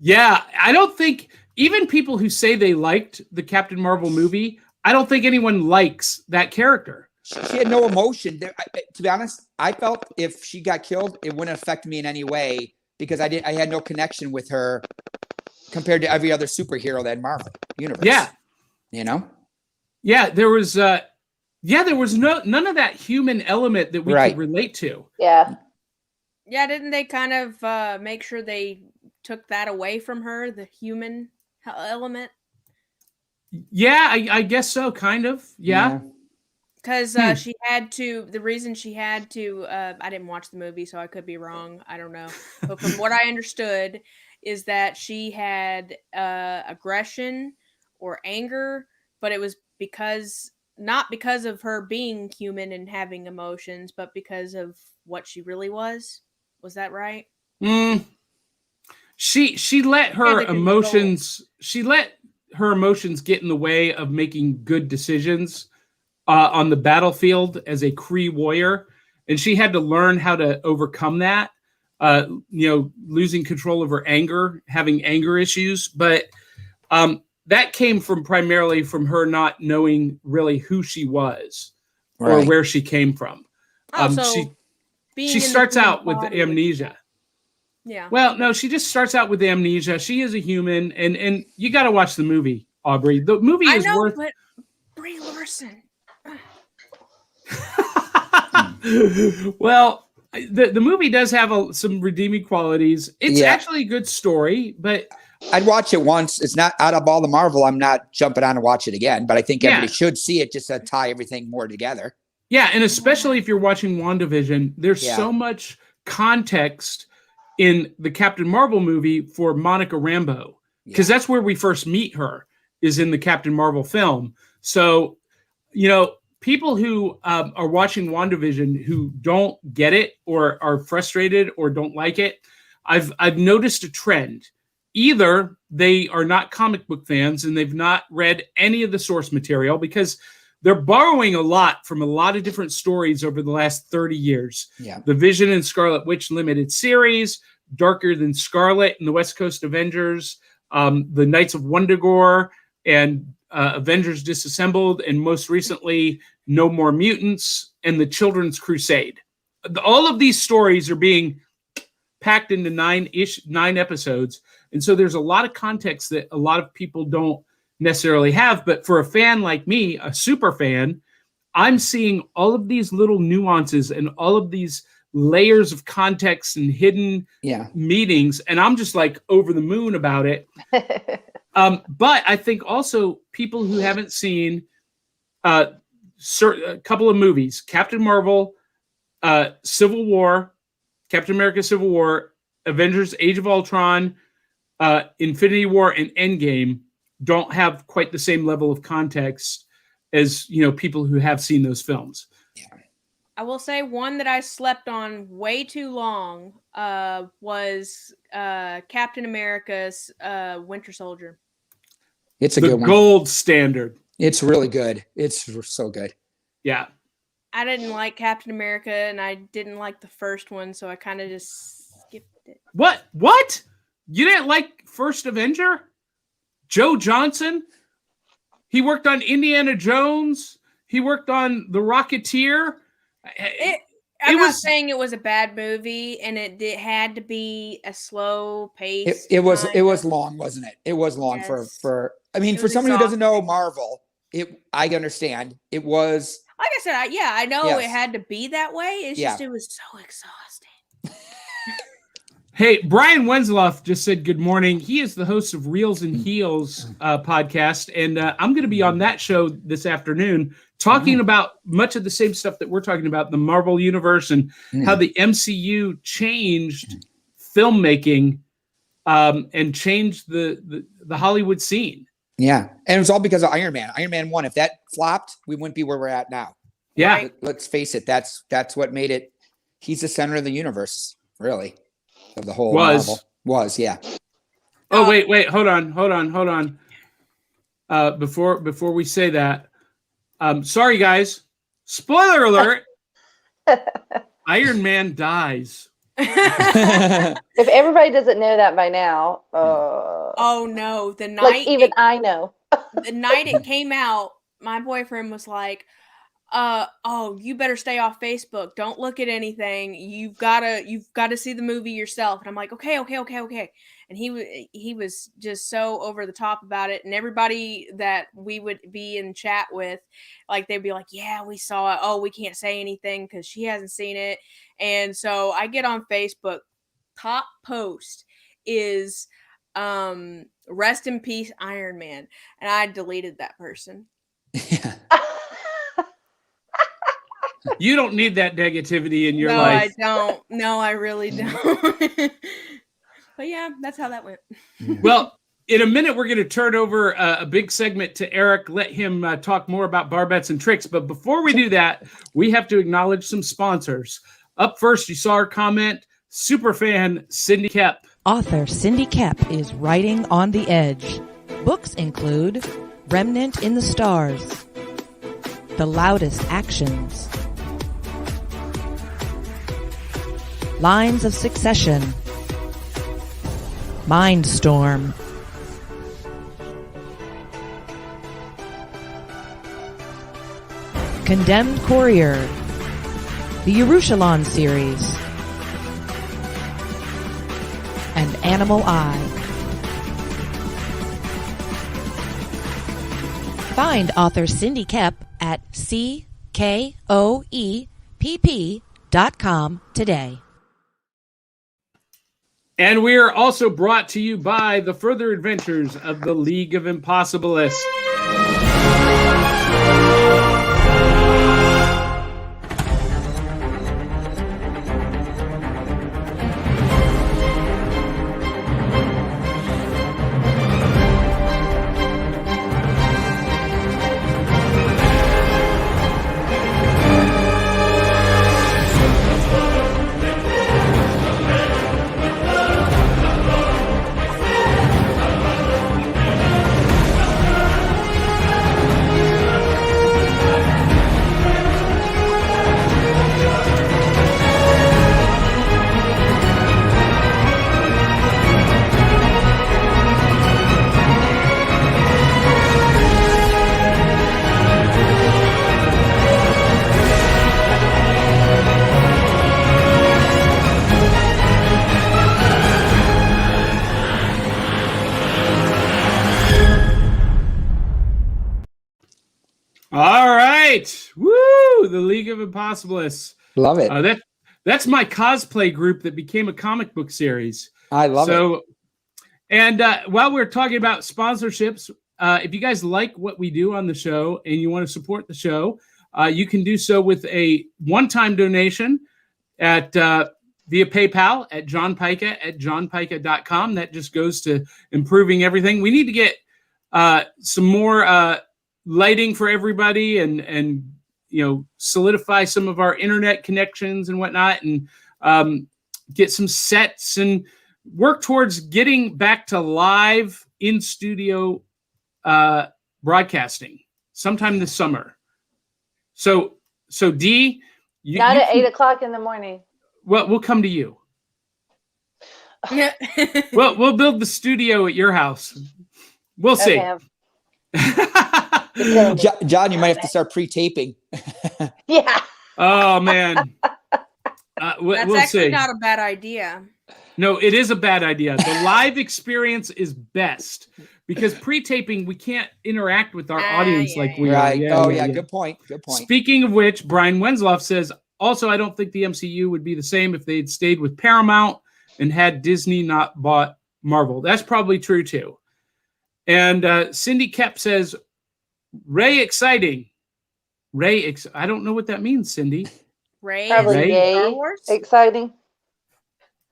Yeah, I don't think even people who say they liked the Captain Marvel movie, I don't think anyone likes that character. She had no emotion. To be honest, I felt if she got killed, it wouldn't affect me in any way because I had no connection with her compared to every other superhero that Marvel universe. Yeah, you know. Yeah, there was none of that human element that we could relate to. Yeah. Yeah, didn't they kind of make sure they took that away from her, the human element? Yeah, I guess so, kind of. Yeah. Because she had to, the reason she had to, I didn't watch the movie, so I could be wrong. I don't know. But from what I understood is that she had aggression or anger, but it was not because of her being human and having emotions, but because of what she really was. Was that right? She let her emotions. She let her emotions get in the way of making good decisions on the battlefield as a Kree warrior, and she had to learn how to overcome that. Losing control of her anger, having anger issues, but that came primarily from her not knowing really who she was or where she came from. She starts out with amnesia. Yeah. Well, no, she just starts out with amnesia. She is a human, and you got to watch the movie, Aubrey. The movie is worth. But Brie Larson. Well, the movie does have some redeeming qualities. It's actually a good story, but I'd watch it once. It's not out of all the Marvel. I'm not jumping on to watch it again, but I think everybody should see it just to tie everything more together. Yeah, and especially if you're watching WandaVision, there's so much context in the Captain Marvel movie for Monica Rambeau, because that's where we first meet her, is in the Captain Marvel film. So, people who are watching WandaVision who don't get it or are frustrated or don't like it, I've noticed a trend. Either they are not comic book fans and they've not read any of the source material, because they're borrowing a lot from a lot of different stories over the last 30 years. Yeah. The Vision and Scarlet Witch limited series, Darker Than Scarlet and the West Coast Avengers, the Knights of Wundagore, and Avengers Disassembled, and most recently, No More Mutants and the Children's Crusade. All of these stories are being packed into 9 episodes. And so there's a lot of context that a lot of people don't necessarily have. But for a fan like me, a super fan, I'm seeing all of these little nuances and all of these layers of context and hidden meetings. And I'm just like over the moon about it. But I think also people who haven't seen a couple of movies, Captain Marvel, Civil War, Captain America Civil War, Avengers Age of Ultron, Infinity War, and Endgame don't have quite the same level of context as people who have seen those films. I will say one that I slept on way too long was Captain America's Winter Soldier. It's a good one. The gold standard. It's really good. It's so good. Yeah. I didn't like Captain America, and I didn't like the first one, so I kind of just skipped it. What? You didn't like First Avenger? Joe Johnson? He worked on Indiana Jones. He worked on The Rocketeer. I'm not saying it was a bad movie, and it had to be a slow pace. It was long, wasn't it? It was long for someone who doesn't know Marvel. I understand. It was, like I said, I know it had to be that way. It's just it was so exhausting. Hey, Brian Wensloff just said good morning. He is the host of Reels and Heels podcast, and I'm going to be on that show this afternoon talking about much of the same stuff that we're talking about, the Marvel Universe and how the MCU changed filmmaking and changed the Hollywood scene. Yeah. And it was all because of Iron Man. Iron Man 1. If that flopped, we wouldn't be where we're at now. Yeah. Right. Let's face it. That's what made it. He's the center of the universe, really, of the whole Marvel. Was, yeah. Oh, wait. Hold on. Before we say that, sorry, guys. Spoiler alert. Iron Man dies. If everybody doesn't know that by now, Oh no! The night, like even I know. the night it came out, my boyfriend was like, "Oh, you better stay off Facebook. Don't look at anything. You've gotta see the movie yourself." And I'm like, "Okay." And he was just so over the top about it. And everybody that we would be in chat with, like they'd be like, "Yeah, we saw it. Oh, we can't say anything because she hasn't seen it." And so I get on Facebook. Top post is rest in peace Iron Man, and I deleted that person. Yeah. You don't need that negativity in your No, life. I don't. No, I really don't. But yeah, that's how that went. Well, in a minute, we're going to turn over a big segment to Eric, let him talk more about Barbettes and Tricks. But before we do that, we have to acknowledge some sponsors. Up first, you saw our comment, superfan Cindy Kep. Author Cindy Kep is writing on the edge. Books include Remnant in the Stars, The Loudest Actions, Lines of Succession, Mindstorm, Condemned Courier, the Yerushalayim series, and Animal Eye. Find author Cindy Kep at CKOEPP.com today. And we are also brought to you by the further adventures of the League of Impossibilists. All right. Woo! The League of Impossibilists. Love it. That's my cosplay group that became a comic book series. I love it. And while we're talking about sponsorships, if you guys like what we do on the show and you want to support the show, you can do so with a one-time donation at via PayPal at johnpyka@johnpyka.com. That just goes to improving everything. We need to get some more lighting for everybody and solidify some of our internet connections and whatnot, and get some sets and work towards getting back to live in studio broadcasting sometime this summer. So Dee, Not at 8 o'clock in the morning. Well, we'll come to you. Well, we'll build the studio at your house. We'll see. Okay. John, you might have to start pre-taping. Yeah. Oh man. That's actually not a bad idea. No, it is a bad idea. The live experience is best because pre-taping we can't interact with our audience like we are. Yeah. Good point. Speaking of which, Brian Wensloff says, also, I don't think the MCU would be the same if they'd stayed with Paramount and had Disney not bought Marvel. That's probably true too. And Cindy Kep says, Ray exciting. I don't know what that means, Cindy. Ray? Probably Ray? yay. Star Wars? Exciting.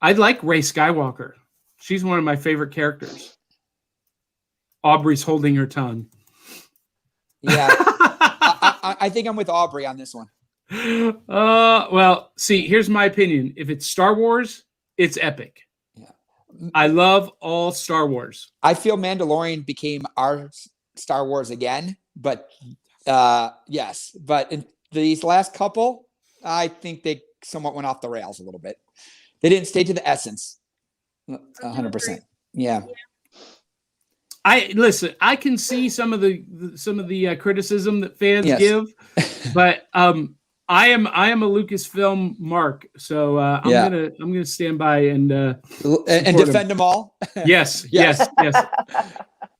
I'd like Ray Skywalker. She's one of my favorite characters. Aubrey's holding her tongue. Yeah. I think I'm with Aubry on this one. Well, see, here's my opinion. If it's Star Wars, it's epic. Yeah. I love all Star Wars. I feel Mandalorian became our Star Wars again, but yes. But in these last couple, I think they somewhat went off the rails a little bit. They didn't stay to the essence. 100%. Yeah. I can see some of the criticism that fans give, but I am a Lucasfilm mark, so I'm gonna stand by and defend them all. Yes.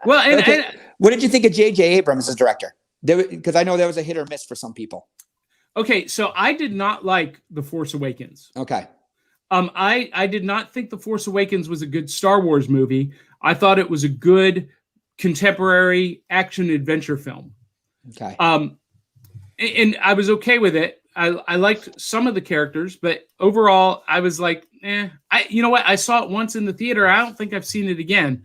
Well, and what did you think of J.J. Abrams as director? Because I know there was a hit or miss for some people. Okay, so I did not like The Force Awakens. Okay. I did not think The Force Awakens was a good Star Wars movie. I thought it was a good contemporary action adventure film. Okay. And I was okay with it. I liked some of the characters, but overall I was like, you know what? I saw it once in the theater. I don't think I've seen it again.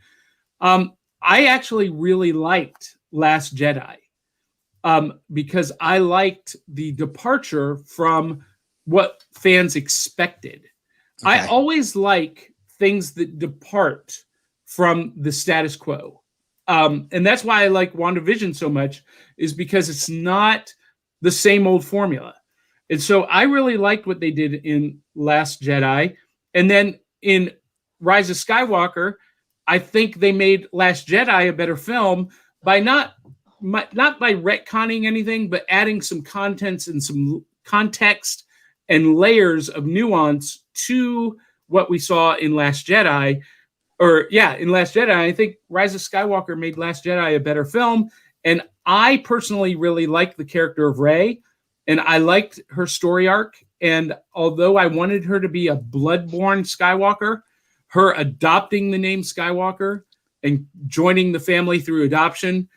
I actually really liked Last Jedi. Because I liked the departure from what fans expected. Okay. I always like things that depart from the status quo. And that's why I like WandaVision so much, is because it's not the same old formula. And so I really liked what they did in Last Jedi. And then in Rise of Skywalker, I think they made Last Jedi a better film by not by retconning anything, but adding some contents and some context and layers of nuance to what we saw in Last Jedi. In Last Jedi. I think Rise of Skywalker made Last Jedi a better film. And I personally really liked the character of Rey, and I liked her story arc. And although I wanted her to be a blood-born Skywalker, her adopting the name Skywalker and joining the family through adoption,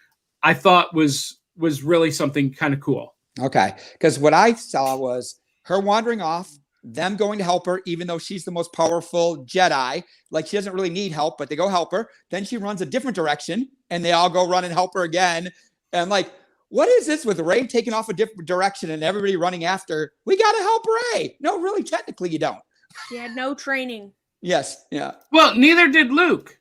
I thought was really something kind of cool. Okay. Because what I saw was her wandering off, them going to help her, even though she's the most powerful Jedi. Like, she doesn't really need help, but they go help her. Then she runs a different direction, and they all go run and help her again. And like, what is this with Rey taking off a different direction and everybody running after? We got to help Rey. No, really, technically you don't. She had no training. Yes. Yeah. Well, neither did Luke.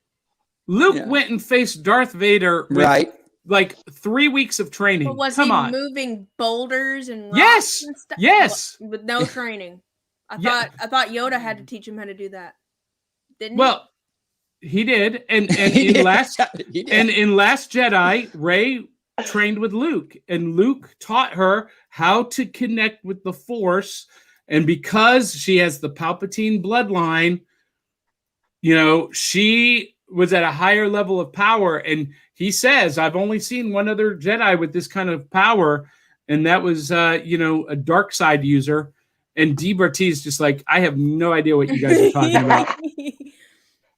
Luke went and faced Darth Vader with like 3 weeks of training. But was he moving boulders and rocks and stuff? Yes. With no training. I thought Yoda had to teach him how to do that. Didn't he? Well, he did. And in Last Jedi, Rey trained with Luke, and Luke taught her how to connect with the Force. And because she has the Palpatine bloodline, she was at a higher level of power. And he says, I've only seen one other Jedi with this kind of power, and that was a dark side user. And Dee Bartee is just like, I have no idea what you guys are talking about.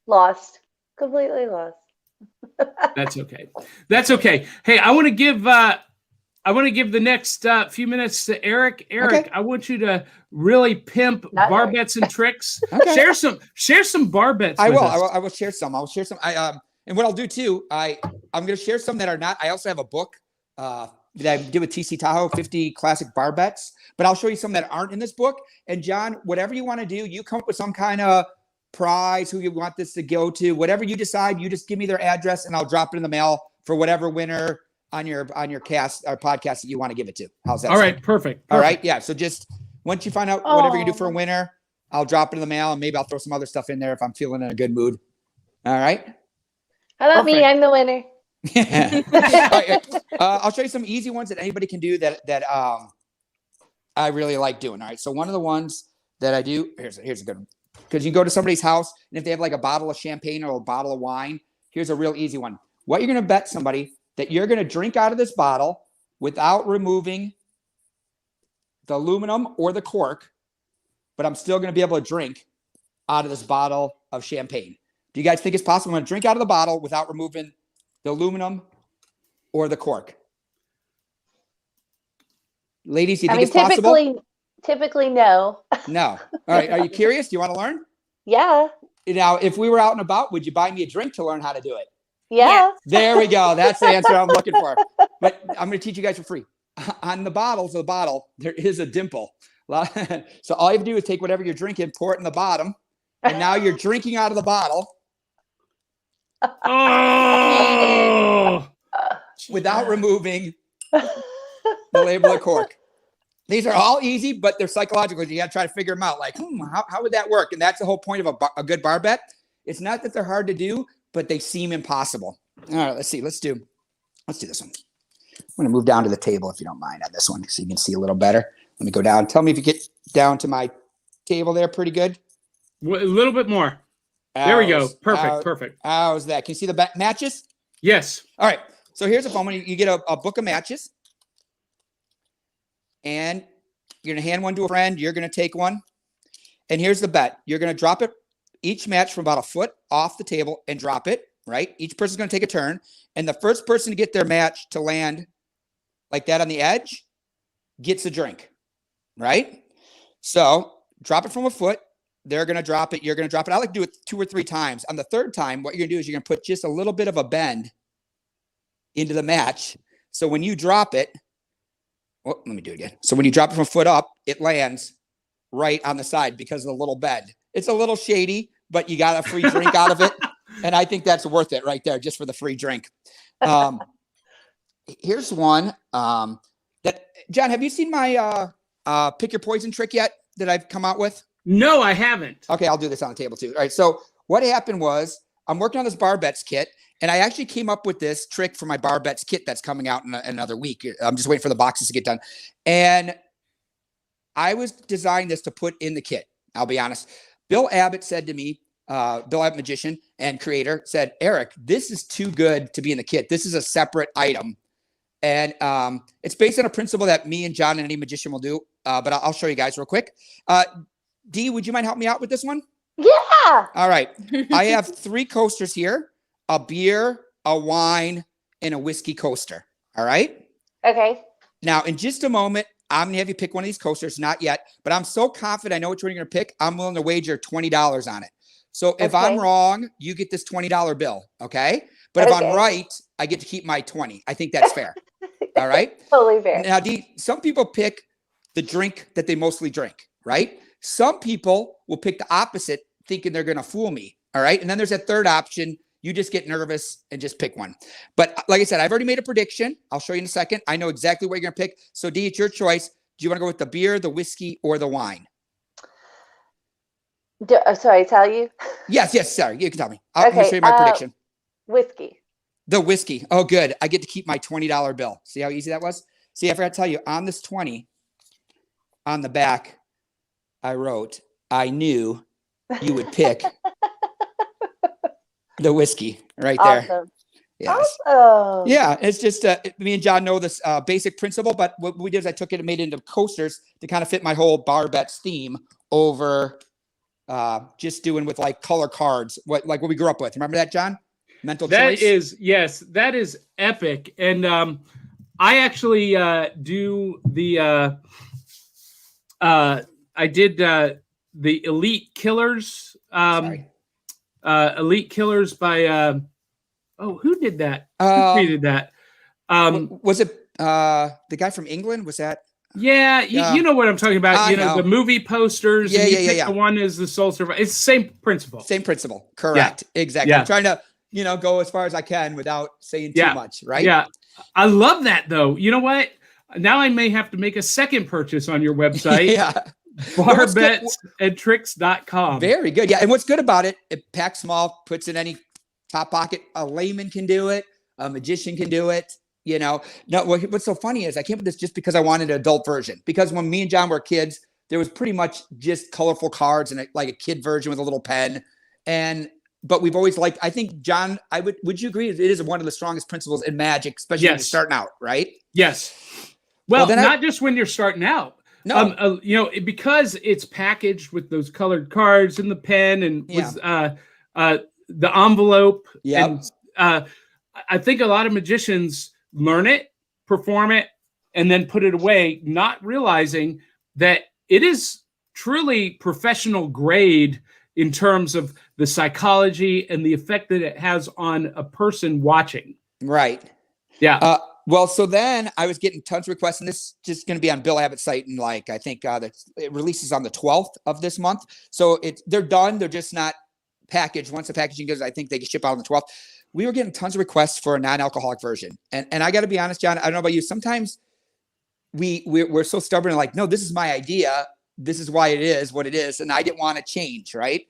Lost. Completely lost. That's okay. Hey, I want to give the next few minutes to Eric. Eric, I want you to really pimp bar bets and tricks. Okay. Share some bar bets. I will share some. I'll share some. And what I'll do too, I'm going to share some that are not. I also have a book that I did with TC Tahoe, 50 classic bar bets. But I'll show you some that aren't in this book. And John, whatever you want to do, you come up with some kind of prize, who you want this to go to, whatever you decide. You just give me their address, and I'll drop it in the mail for whatever winner on your cast or podcast that you want to give it to. How's that? All right, perfect. All right, yeah. So just once you find out whatever you do for a winner, I'll drop it in the mail, and maybe I'll throw some other stuff in there if I'm feeling in a good mood. All right. How about me? I'm the winner. Right. I'll show you some easy ones that anybody can do that I really like doing. All right. So one of the ones that I do, here's a good one. Because you can go to somebody's house, and if they have like a bottle of champagne or a bottle of wine, here's a real easy one. What you're going to bet somebody that you're going to drink out of this bottle without removing the aluminum or the cork, but I'm still going to be able to drink out of this bottle of champagne. Do you guys think it's possible? I'm going to drink out of the bottle without removing the aluminum or the cork. Ladies, do you think it's possible? Typically no. No. All right. Are you curious? Do you want to learn? Yeah. Now, if we were out and about, would you buy me a drink to learn how to do it? Yeah. There we go. That's the answer I'm looking for. But I'm going to teach you guys for free. On the bottles of the bottle, there is a dimple. So all you have to do is take whatever you're drinking, pour it in the bottom, and now you're drinking out of the bottle. Oh, Without removing the label or cork. These are all easy, but they're psychological. You got to try to figure them out. Like, how would that work? And that's the whole point of a good bar bet. It's not that they're hard to do, but they seem impossible. All right, let's see. Let's do this one. I'm going to move down to the table if you don't mind on this one so you can see a little better. Let me go down. Tell me if you get down to my table there pretty good. a little bit more. There we go. Perfect. How's that? Can you see the matches? Yes. All right. So here's a phone. You get a book of matches. And you're going to hand one to a friend. You're going to take one. And here's the bet. You're going to drop it, each match from about a foot off the table and drop it, right? Each person's going to take a turn. And the first person to get their match to land like that on the edge gets a drink, right? So drop it from a foot. They're going to drop it. You're going to drop it. I like to do it 2 or 3 times. On the third time, what you're going to do is you're going to put just a little bit of a bend into the match. So when you drop it, let me do it again. So when you drop it from a foot up, it lands right on the side because of the little bend. It's a little shady, but you got a free drink out of it. And I think that's worth it right there just for the free drink. Here's one that, John, have you seen my pick your poison trick yet that I've come out with? No, I haven't. Okay, I'll do this on the table too. All right, so what happened was I'm working on this bar bets kit, and I actually came up with this trick for my bar bets kit that's coming out in another week. I'm just waiting for the boxes to get done. And I was designing this to put in the kit. I'll be honest. Bill Abbott said to me, Bill Abbott, magician and creator, said, Eric, this is too good to be in the kit. This is a separate item. And it's based on a principle that me and John and any magician will do. But I'll show you guys real quick. Dee, would you mind helping me out with this one? Yeah. All right. I have 3 coasters here, a beer, a wine, and a whiskey coaster. All right. Okay. Now, in just a moment, I'm going to have you pick one of these coasters. Not yet, but I'm so confident I know which one you're going to pick. I'm willing to wager $20 on it. So if I'm wrong, you get this $20 bill. Okay. But if I'm right, I get to keep my 20. I think that's fair. All right. Totally fair. Now, Dee, some people pick the drink that they mostly drink, right? Some people will pick the opposite, thinking they're going to fool me. All right. And then there's that third option. You just get nervous and just pick one. But like I said, I've already made a prediction. I'll show you in a second. I know exactly what you're going to pick. So Dee, it's your choice. Do you want to go with the beer, the whiskey, or the wine? Sorry, tell you? Yes. Sorry. You can tell me. I'm going to show you my prediction. Whiskey. The whiskey. Oh, good. I get to keep my $20 bill. See how easy that was? See, I forgot to tell you, on this 20, on the back, I wrote, I knew you would pick the whiskey right there. Awesome. Yes. Awesome. Yeah, it's just me and John know this basic principle, but what we did is I took it and made it into coasters to kind of fit my whole bar bets theme over just doing with like color cards, what we grew up with. Remember that, John? Mental choice? Yes, that is epic. And I actually do the I did the Elite Killers. Elite Killers by who did that? Who created that? Was it the guy from England? Was that? Yeah, you know what I'm talking about. I know. The movie posters. Yeah. The one is the Soul Survivor. It's the same principle. Same principle. Correct. Yeah. Exactly. Yeah. I'm trying to, go as far as I can without saying too much, right? Yeah. I love that though. You know what? Now I may have to make a second purchase on your website. Yeah. Barbetsandtricks.com. Very good. Yeah. And what's good about it, it packs small, puts in any top pocket. A layman can do it. A magician can do it. No, what's so funny is I came up with this just because I wanted an adult version. Because when me and John were kids, there was pretty much just colorful cards and like a kid version with a little pen. But we've always liked, I think, John, would you agree? It is one of the strongest principles in magic, especially when you're starting out, right? Yes. Well, not just when you're starting out. No. Because it's packaged with those colored cards and the pen and the envelope. Yeah. And I think a lot of magicians learn it, perform it, and then put it away, not realizing that it is truly professional grade. in terms of the psychology and the effect that it has on a person watching. Right. Yeah. Well, so then I was getting tons of requests, and this is just going to be on Bill Abbott's site, and like I think it releases on the 12th of this month. So they're done. They're just not packaged. Once the packaging goes, I think they can ship out on the 12th. We were getting tons of requests for a non-alcoholic version, and I got to be honest, John. I don't know about you. Sometimes we're so stubborn, and like, no, this is my idea. This is why it is what it is, and I didn't want to change, right?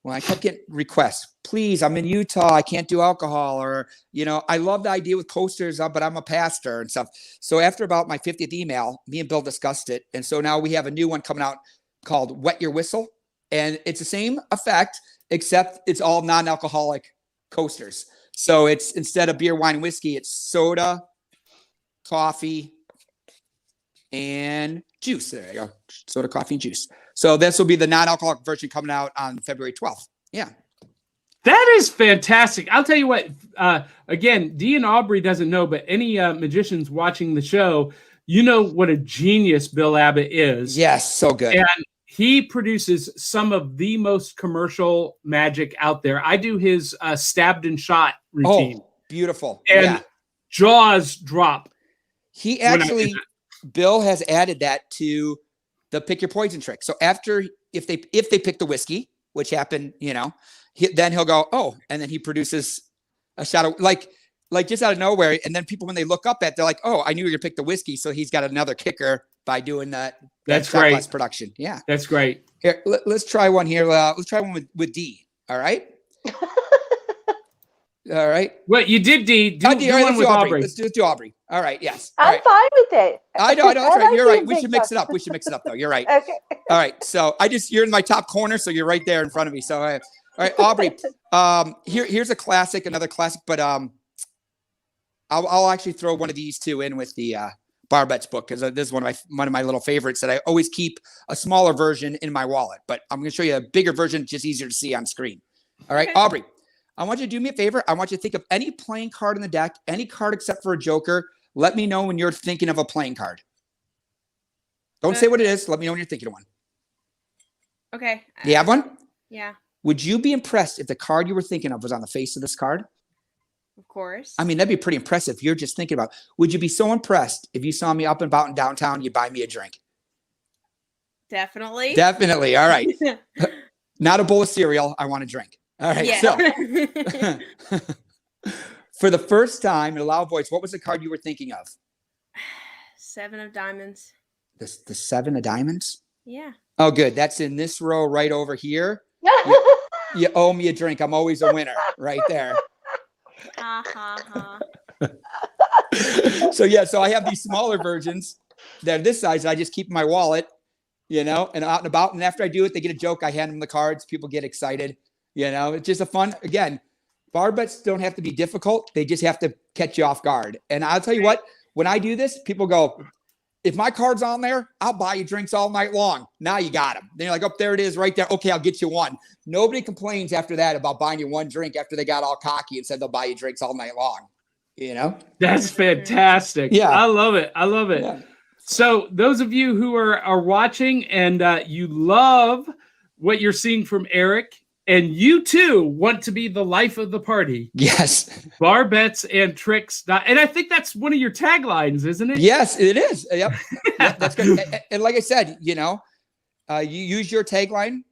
Well, I kept getting requests. Please, I'm in Utah. I can't do alcohol. Or, I love the idea with coasters, but I'm a pastor and stuff. So after about my 50th email, me and Bill discussed it. And so now we have a new one coming out called Wet Your Whistle. And it's the same effect, except it's all non-alcoholic coasters. So it's instead of beer, wine, whiskey, it's soda, coffee, and juice. There you go. Soda, coffee, and juice. So this will be the non-alcoholic version coming out on February 12th. Yeah. That is fantastic. I'll tell you what, again, Dee and Aubry doesn't know, but any magicians watching the show, you know what a genius Bill Abbott is. Yes, so good. And he produces some of the most commercial magic out there. I do his stabbed and shot routine. Oh, beautiful. And jaws drop. He actually, Bill has added that to the pick your poison trick. So after, if they pick the whiskey, which happened, then he'll go, oh, and then he produces a shot of like just out of nowhere. And then people, when they look up at, they're like, oh, I knew you were gonna pick the whiskey. So he's got another kicker by doing that. That's great. Production. Yeah. That's great. Here, let's try one here. Let's try one with Dee. All right. All right. Well, you did Dee. Do all right, one with Aubry. Let's do Aubry. All right. Yes. I'm fine with it. I know. That's right. You're right. We being should mix it up. We should mix it up, though. You're right. Okay. All right. So you're in my top corner, so you're right there in front of me. So, all right, Aubry. Here's a classic, another classic, but I'll actually throw one of these two in with the Barbette's book, because this is one of my little favorites that I always keep a smaller version in my wallet. But I'm going to show you a bigger version, just easier to see on screen. All right, okay. Aubry. I want you to do me a favor. I want you to think of any playing card in the deck, any card except for a joker. Let me know when you're thinking of a playing card. Don't say what it is. Let me know when you're thinking of one. Okay. Do you have one? Yeah. Would you be impressed if the card you were thinking of was on the face of this card? Of course. I mean, that'd be pretty impressive. You're just thinking about, would you be so impressed if you saw me up and about in downtown, you'd buy me a drink? Definitely. Definitely. All right. Not a bowl of cereal. I want a drink. All right. Yeah. So for the first time in a loud voice, what was the card you were thinking of? 7 of diamonds. The 7 of diamonds? Yeah. Oh, good. That's in this row right over here. You owe me a drink. I'm always a winner right there. So I have these smaller versions that are this size. I just keep in my wallet, and out and about. And after I do it, they get a joke. I hand them the cards. People get excited. It's just a fun, again, bar bets don't have to be difficult. They just have to catch you off guard. And I'll tell you what, when I do this, people go, if my card's on there, I'll buy you drinks all night long. Now you got them. Then you're like, oh, there it is right there. Okay, I'll get you one. Nobody complains after that about buying you one drink after they got all cocky and said they'll buy you drinks all night long. That's fantastic. Yeah. I love it. Yeah. So those of you who are watching and you love what you're seeing from Erick, and you too want to be the life of the party. Yes. Bar bets and tricks. And I think that's one of your taglines, isn't it? Yes, it is. Yep. That's good. And like I said, you use your tagline,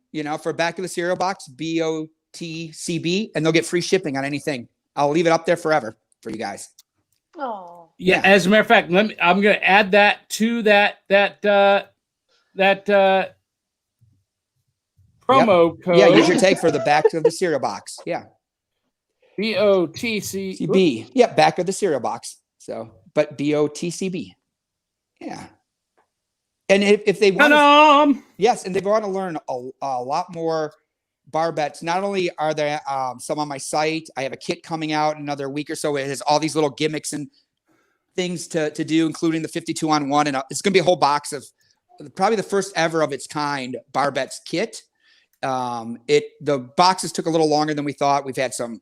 for back of the cereal box, BOTCB, and they'll get free shipping on anything. I'll leave it up there forever for you guys. Oh. Yeah. As a matter of fact, I'm going to add that to that promo code. Yeah, use your tag for the back of the cereal box. Yeah. BOTCB. Yeah, back of the cereal box. So, but BOTCB. Yeah. And if they want yes, and they want to learn a lot more bar bets. Not only are there some on my site, I have a kit coming out in another week or so. It has all these little gimmicks and things to do, including the 52-on-1. And it's going to be a whole box of probably the first ever of its kind bar bets kit. The boxes took a little longer than we thought. We've had some,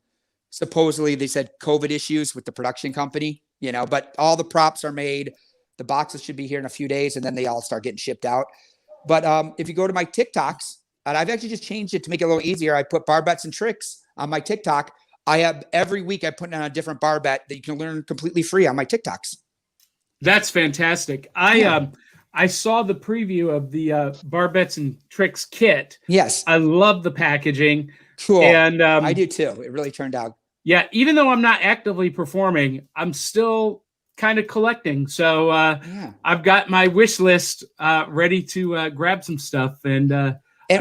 supposedly they said COVID issues with the production company, but all the props are made. The boxes should be here in a few days and then they all start getting shipped out. But, if you go to my TikToks, and I've actually just changed it to make it a little easier. I put bar bets and tricks on my TikTok. I have every week I put on a different bar bet that you can learn completely free on my TikToks. That's fantastic. I saw the preview of the bar bets and tricks kit. Yes. I love the packaging. Cool. And I do too. It really turned out. Yeah, even though I'm not actively performing, I'm still kind of collecting. So I've got my wish list ready to grab some stuff. And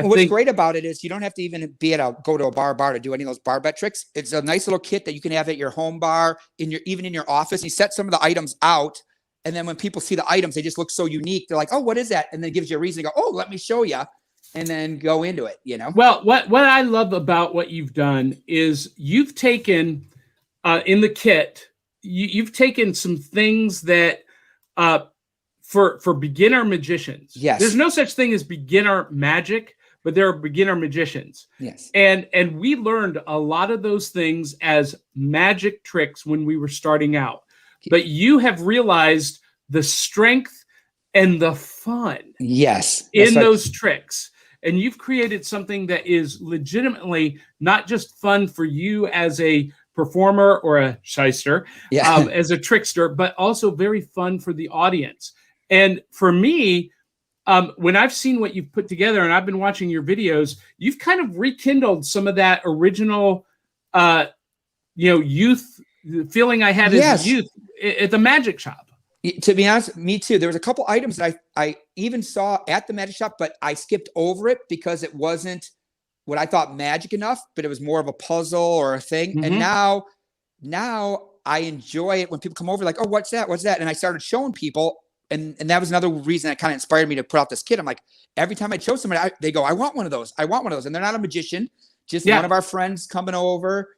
what's great about it is you don't have to even go to a bar to do any of those bar bet tricks. It's a nice little kit that you can have at your home bar, even in your office. You set some of the items out, and then when people see the items, they just look so unique. They're like, "Oh, what is that?" And then it gives you a reason to go, "Oh, let me show you," and then go into it. Well, what I love about what you've done is you've taken in the kit, you've taken some things that for beginner magicians. Yes. There's no such thing as beginner magic, but there are beginner magicians. Yes. And we learned a lot of those things as magic tricks when we were starting out. But you have realized the strength and the fun in those tricks. And you've created something that is legitimately not just fun for you as a performer or a shyster, as a trickster, but also very fun for the audience. And for me, when I've seen what you've put together and I've been watching your videos, you've kind of rekindled some of that original, youth feeling I had as a youth at the magic shop. To be honest, me too. There was a couple items that I even saw at the magic shop, but I skipped over it because it wasn't what I thought magic enough, but it was more of a puzzle or a thing. Mm-hmm. And now I enjoy it when people come over like, "Oh, what's that? What's that?" And I started showing people. And that was another reason that kind of inspired me to put out this kit. I'm like, every time I show somebody, they go, "I want one of those. I want one of those." And they're not a magician, just one of our friends coming over,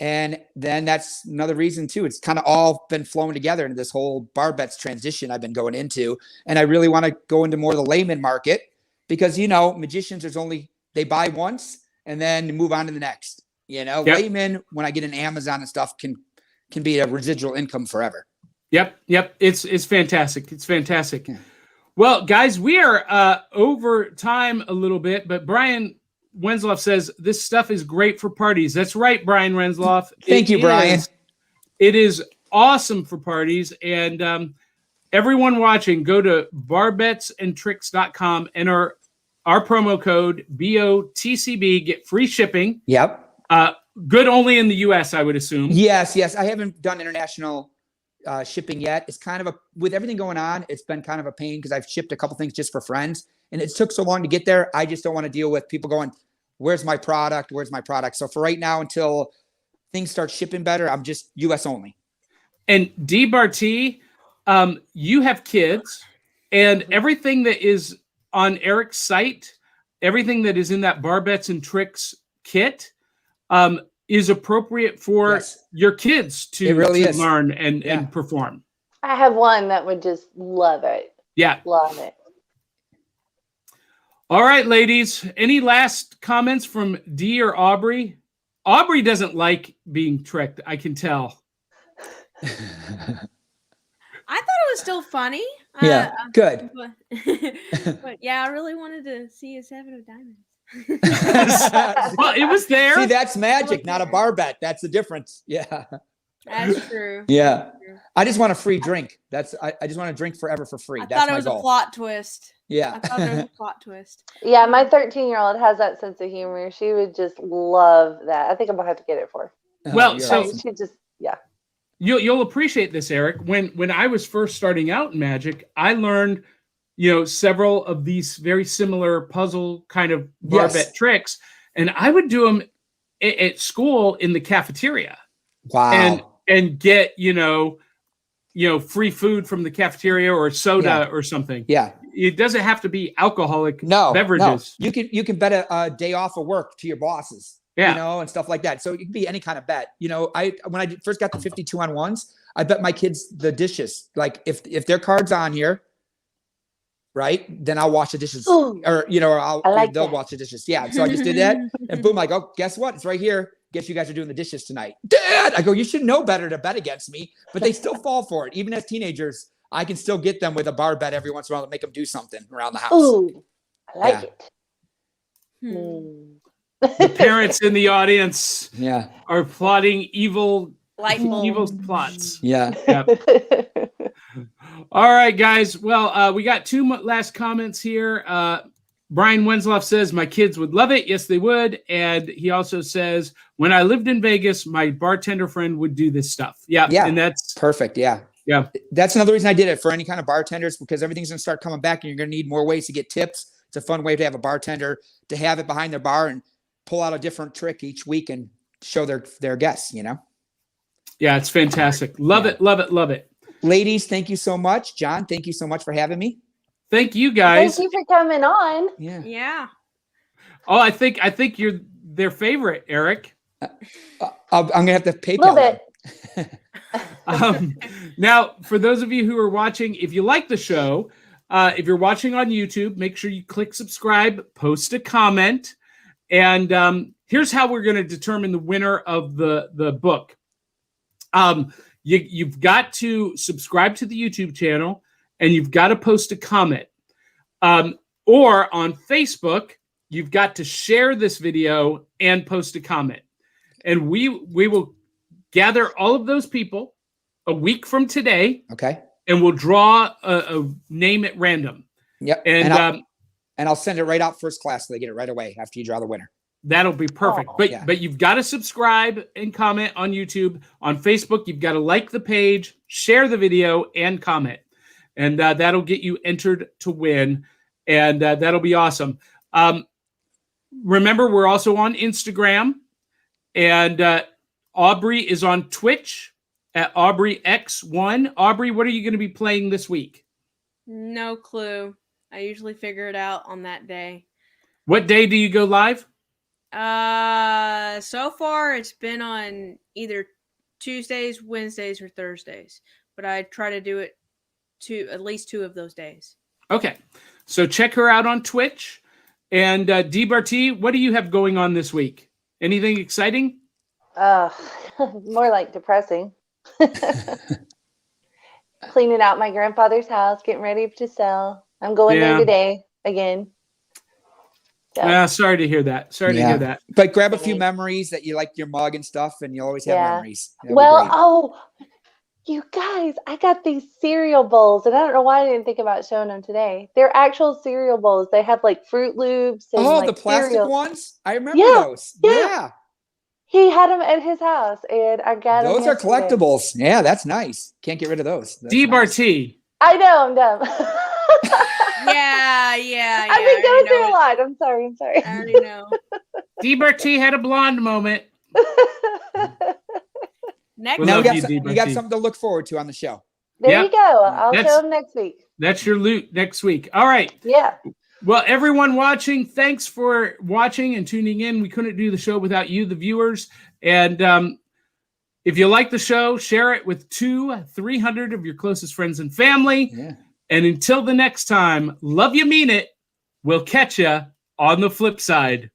and then that's another reason too. It's kind of all been flowing together into this whole bar bets transition I've been going into. And I really want to go into more of the layman market because, magicians, they buy once and then move on to the next, Layman, when I get an Amazon and stuff can be a residual income forever. Yep. It's fantastic. It's fantastic. Yeah. Well, guys, we are over time a little bit, but Brian Wensloff says this stuff is great for parties. That's right, Brian Wensloff. Thank you, Brian. It is awesome for parties. And everyone watching, go to barbetsandtricks.com and our promo code BOTCB, get free shipping. Yep. Good only in the US, I would assume. Yes. I haven't done international shipping yet. It's kind of with everything going on, it's been kind of a pain because I've shipped a couple things just for friends and it took so long to get there. I just don't want to deal with people going, "Where's my product? Where's my product?" So for right now, until things start shipping better, I'm just US only. And Dee Bartee, you have kids and everything that is on Erick's site, everything that is in that Bar Bets and Tricks kit, is appropriate for your kids to learn and perform. I have one that would just love it. Yeah. Love it. All right, ladies. Any last comments from Dee or Aubry? Aubry doesn't like being tricked. I can tell. I thought it was still funny. Yeah, good. But yeah, I really wanted to see a 7 of diamonds. Well, it was there. See, that's magic, not a bar bet. That's the difference. Yeah. That's true. Yeah. I just want a free drink. I just want to drink forever for free. That's my goal. I thought it was a plot twist. Yeah. I thought it was a plot twist. Yeah, my 13-year-old has that sense of humor. She would just love that. I think I'm gonna have to get it for her. Well, so awesome. She just You'll appreciate this, Erick. When I was first starting out in magic, I learned, several of these very similar puzzle kind of bar bet tricks, and I would do them at school in the cafeteria. Wow. And get free food from the cafeteria or soda or something. Yeah. It doesn't have to be alcoholic beverages. No. You can bet a day off of work to your bosses. Yeah. And stuff like that. So it can be any kind of bet. When I first got the 52 on ones, I bet my kids the dishes. Like if their card's on here, right, then I'll wash the dishes. Ooh, or they'll wash the dishes. Yeah. So I just did that, and boom, I go, guess what? It's right here. Guess you guys are doing the dishes tonight. Dad, I go, you should know better to bet against me, but they still fall for it. Even as teenagers, I can still get them with a bar bet every once in a while to make them do something around the house. Ooh, I like Yeah. it. The parents in the audience Yeah. are plotting evil plots. Yeah. All right, guys. Well, we got two last comments here. Brian Wensloff says, my kids would love it. Yes, they would. And he also says, when I lived in Vegas, my bartender friend would do this stuff. Yeah. Yeah. And that's Perfect. Yeah. Yeah. That's another reason I did it for any kind of bartenders, because everything's going to start coming back and you're going to need more ways to get tips. It's a fun way to have a bartender to have it behind their bar and pull out a different trick each week and show their guests, you know? Yeah, it's fantastic. Love it. Love it. Love it. Ladies, thank you so much. John, thank you so much for having me. Thank you guys. Thank you for coming on. Yeah. Yeah. Oh, I think you're their favorite, Eric. I'm going to have to A PayPal little them. bit. Now, for those of you who are watching, if you like the show, if you're watching on YouTube, make sure you click subscribe, post a comment, and here's how we're going to determine the winner of the book. You've got to subscribe to the YouTube channel, and you've got to post a comment. Or on Facebook, you've got to share this video and post a comment. And we will gather all of those people a week from today. Okay. And we'll draw a name at random. Yep. And I'll send it right out first class so they get it right away after you draw the winner. that'll be perfect. Oh, But you've got to subscribe and comment on YouTube. On Facebook, you've got to like the page, share the video, and comment. And that'll get you entered to win. And that'll be awesome. Remember, we're also on Instagram. And Aubry is on Twitch at Aubry X1. Aubry, what are you going to be playing this week? No clue. I usually figure it out on that day. What day do you go live? So far it's been on either Tuesdays, Wednesdays, or Thursdays, but I try to do it to at least 2 of those days. Okay. So check her out on Twitch. And Dee Bartee, what do you have going on this week? Anything exciting? More like depressing. Cleaning out my grandfather's house, getting ready to sell. I'm going there today again. So. Sorry to hear that. Sorry to hear that. But grab a few memories that you like your mug and stuff, and you'll always have memories. That'll Well, you guys, I got these cereal bowls, and I don't know why I didn't think about showing them today. They're actual cereal bowls. They have like Fruit Loops. And, like, the plastic cereal ones? I remember those. Yeah. He had them at his house, and I got them. Those are collectibles. Yeah, that's nice. Can't get rid of those. Dee Bartee. I know, I'm dumb. Yeah. I've been going through a lot. I'm sorry. I already know. Dee Bartee had a blonde moment. Next We Now love you Dee got Bartee. something to look forward to on the show. There you go. I'll That's- show them next week. That's your loot next week. All right. Yeah. Well, everyone watching, thanks for watching and tuning in. We couldn't do the show without you, the viewers. And if you like the show, share it with 200-300 of your closest friends and family. Yeah. And until the next time, love you, mean it. We'll catch you on the flip side.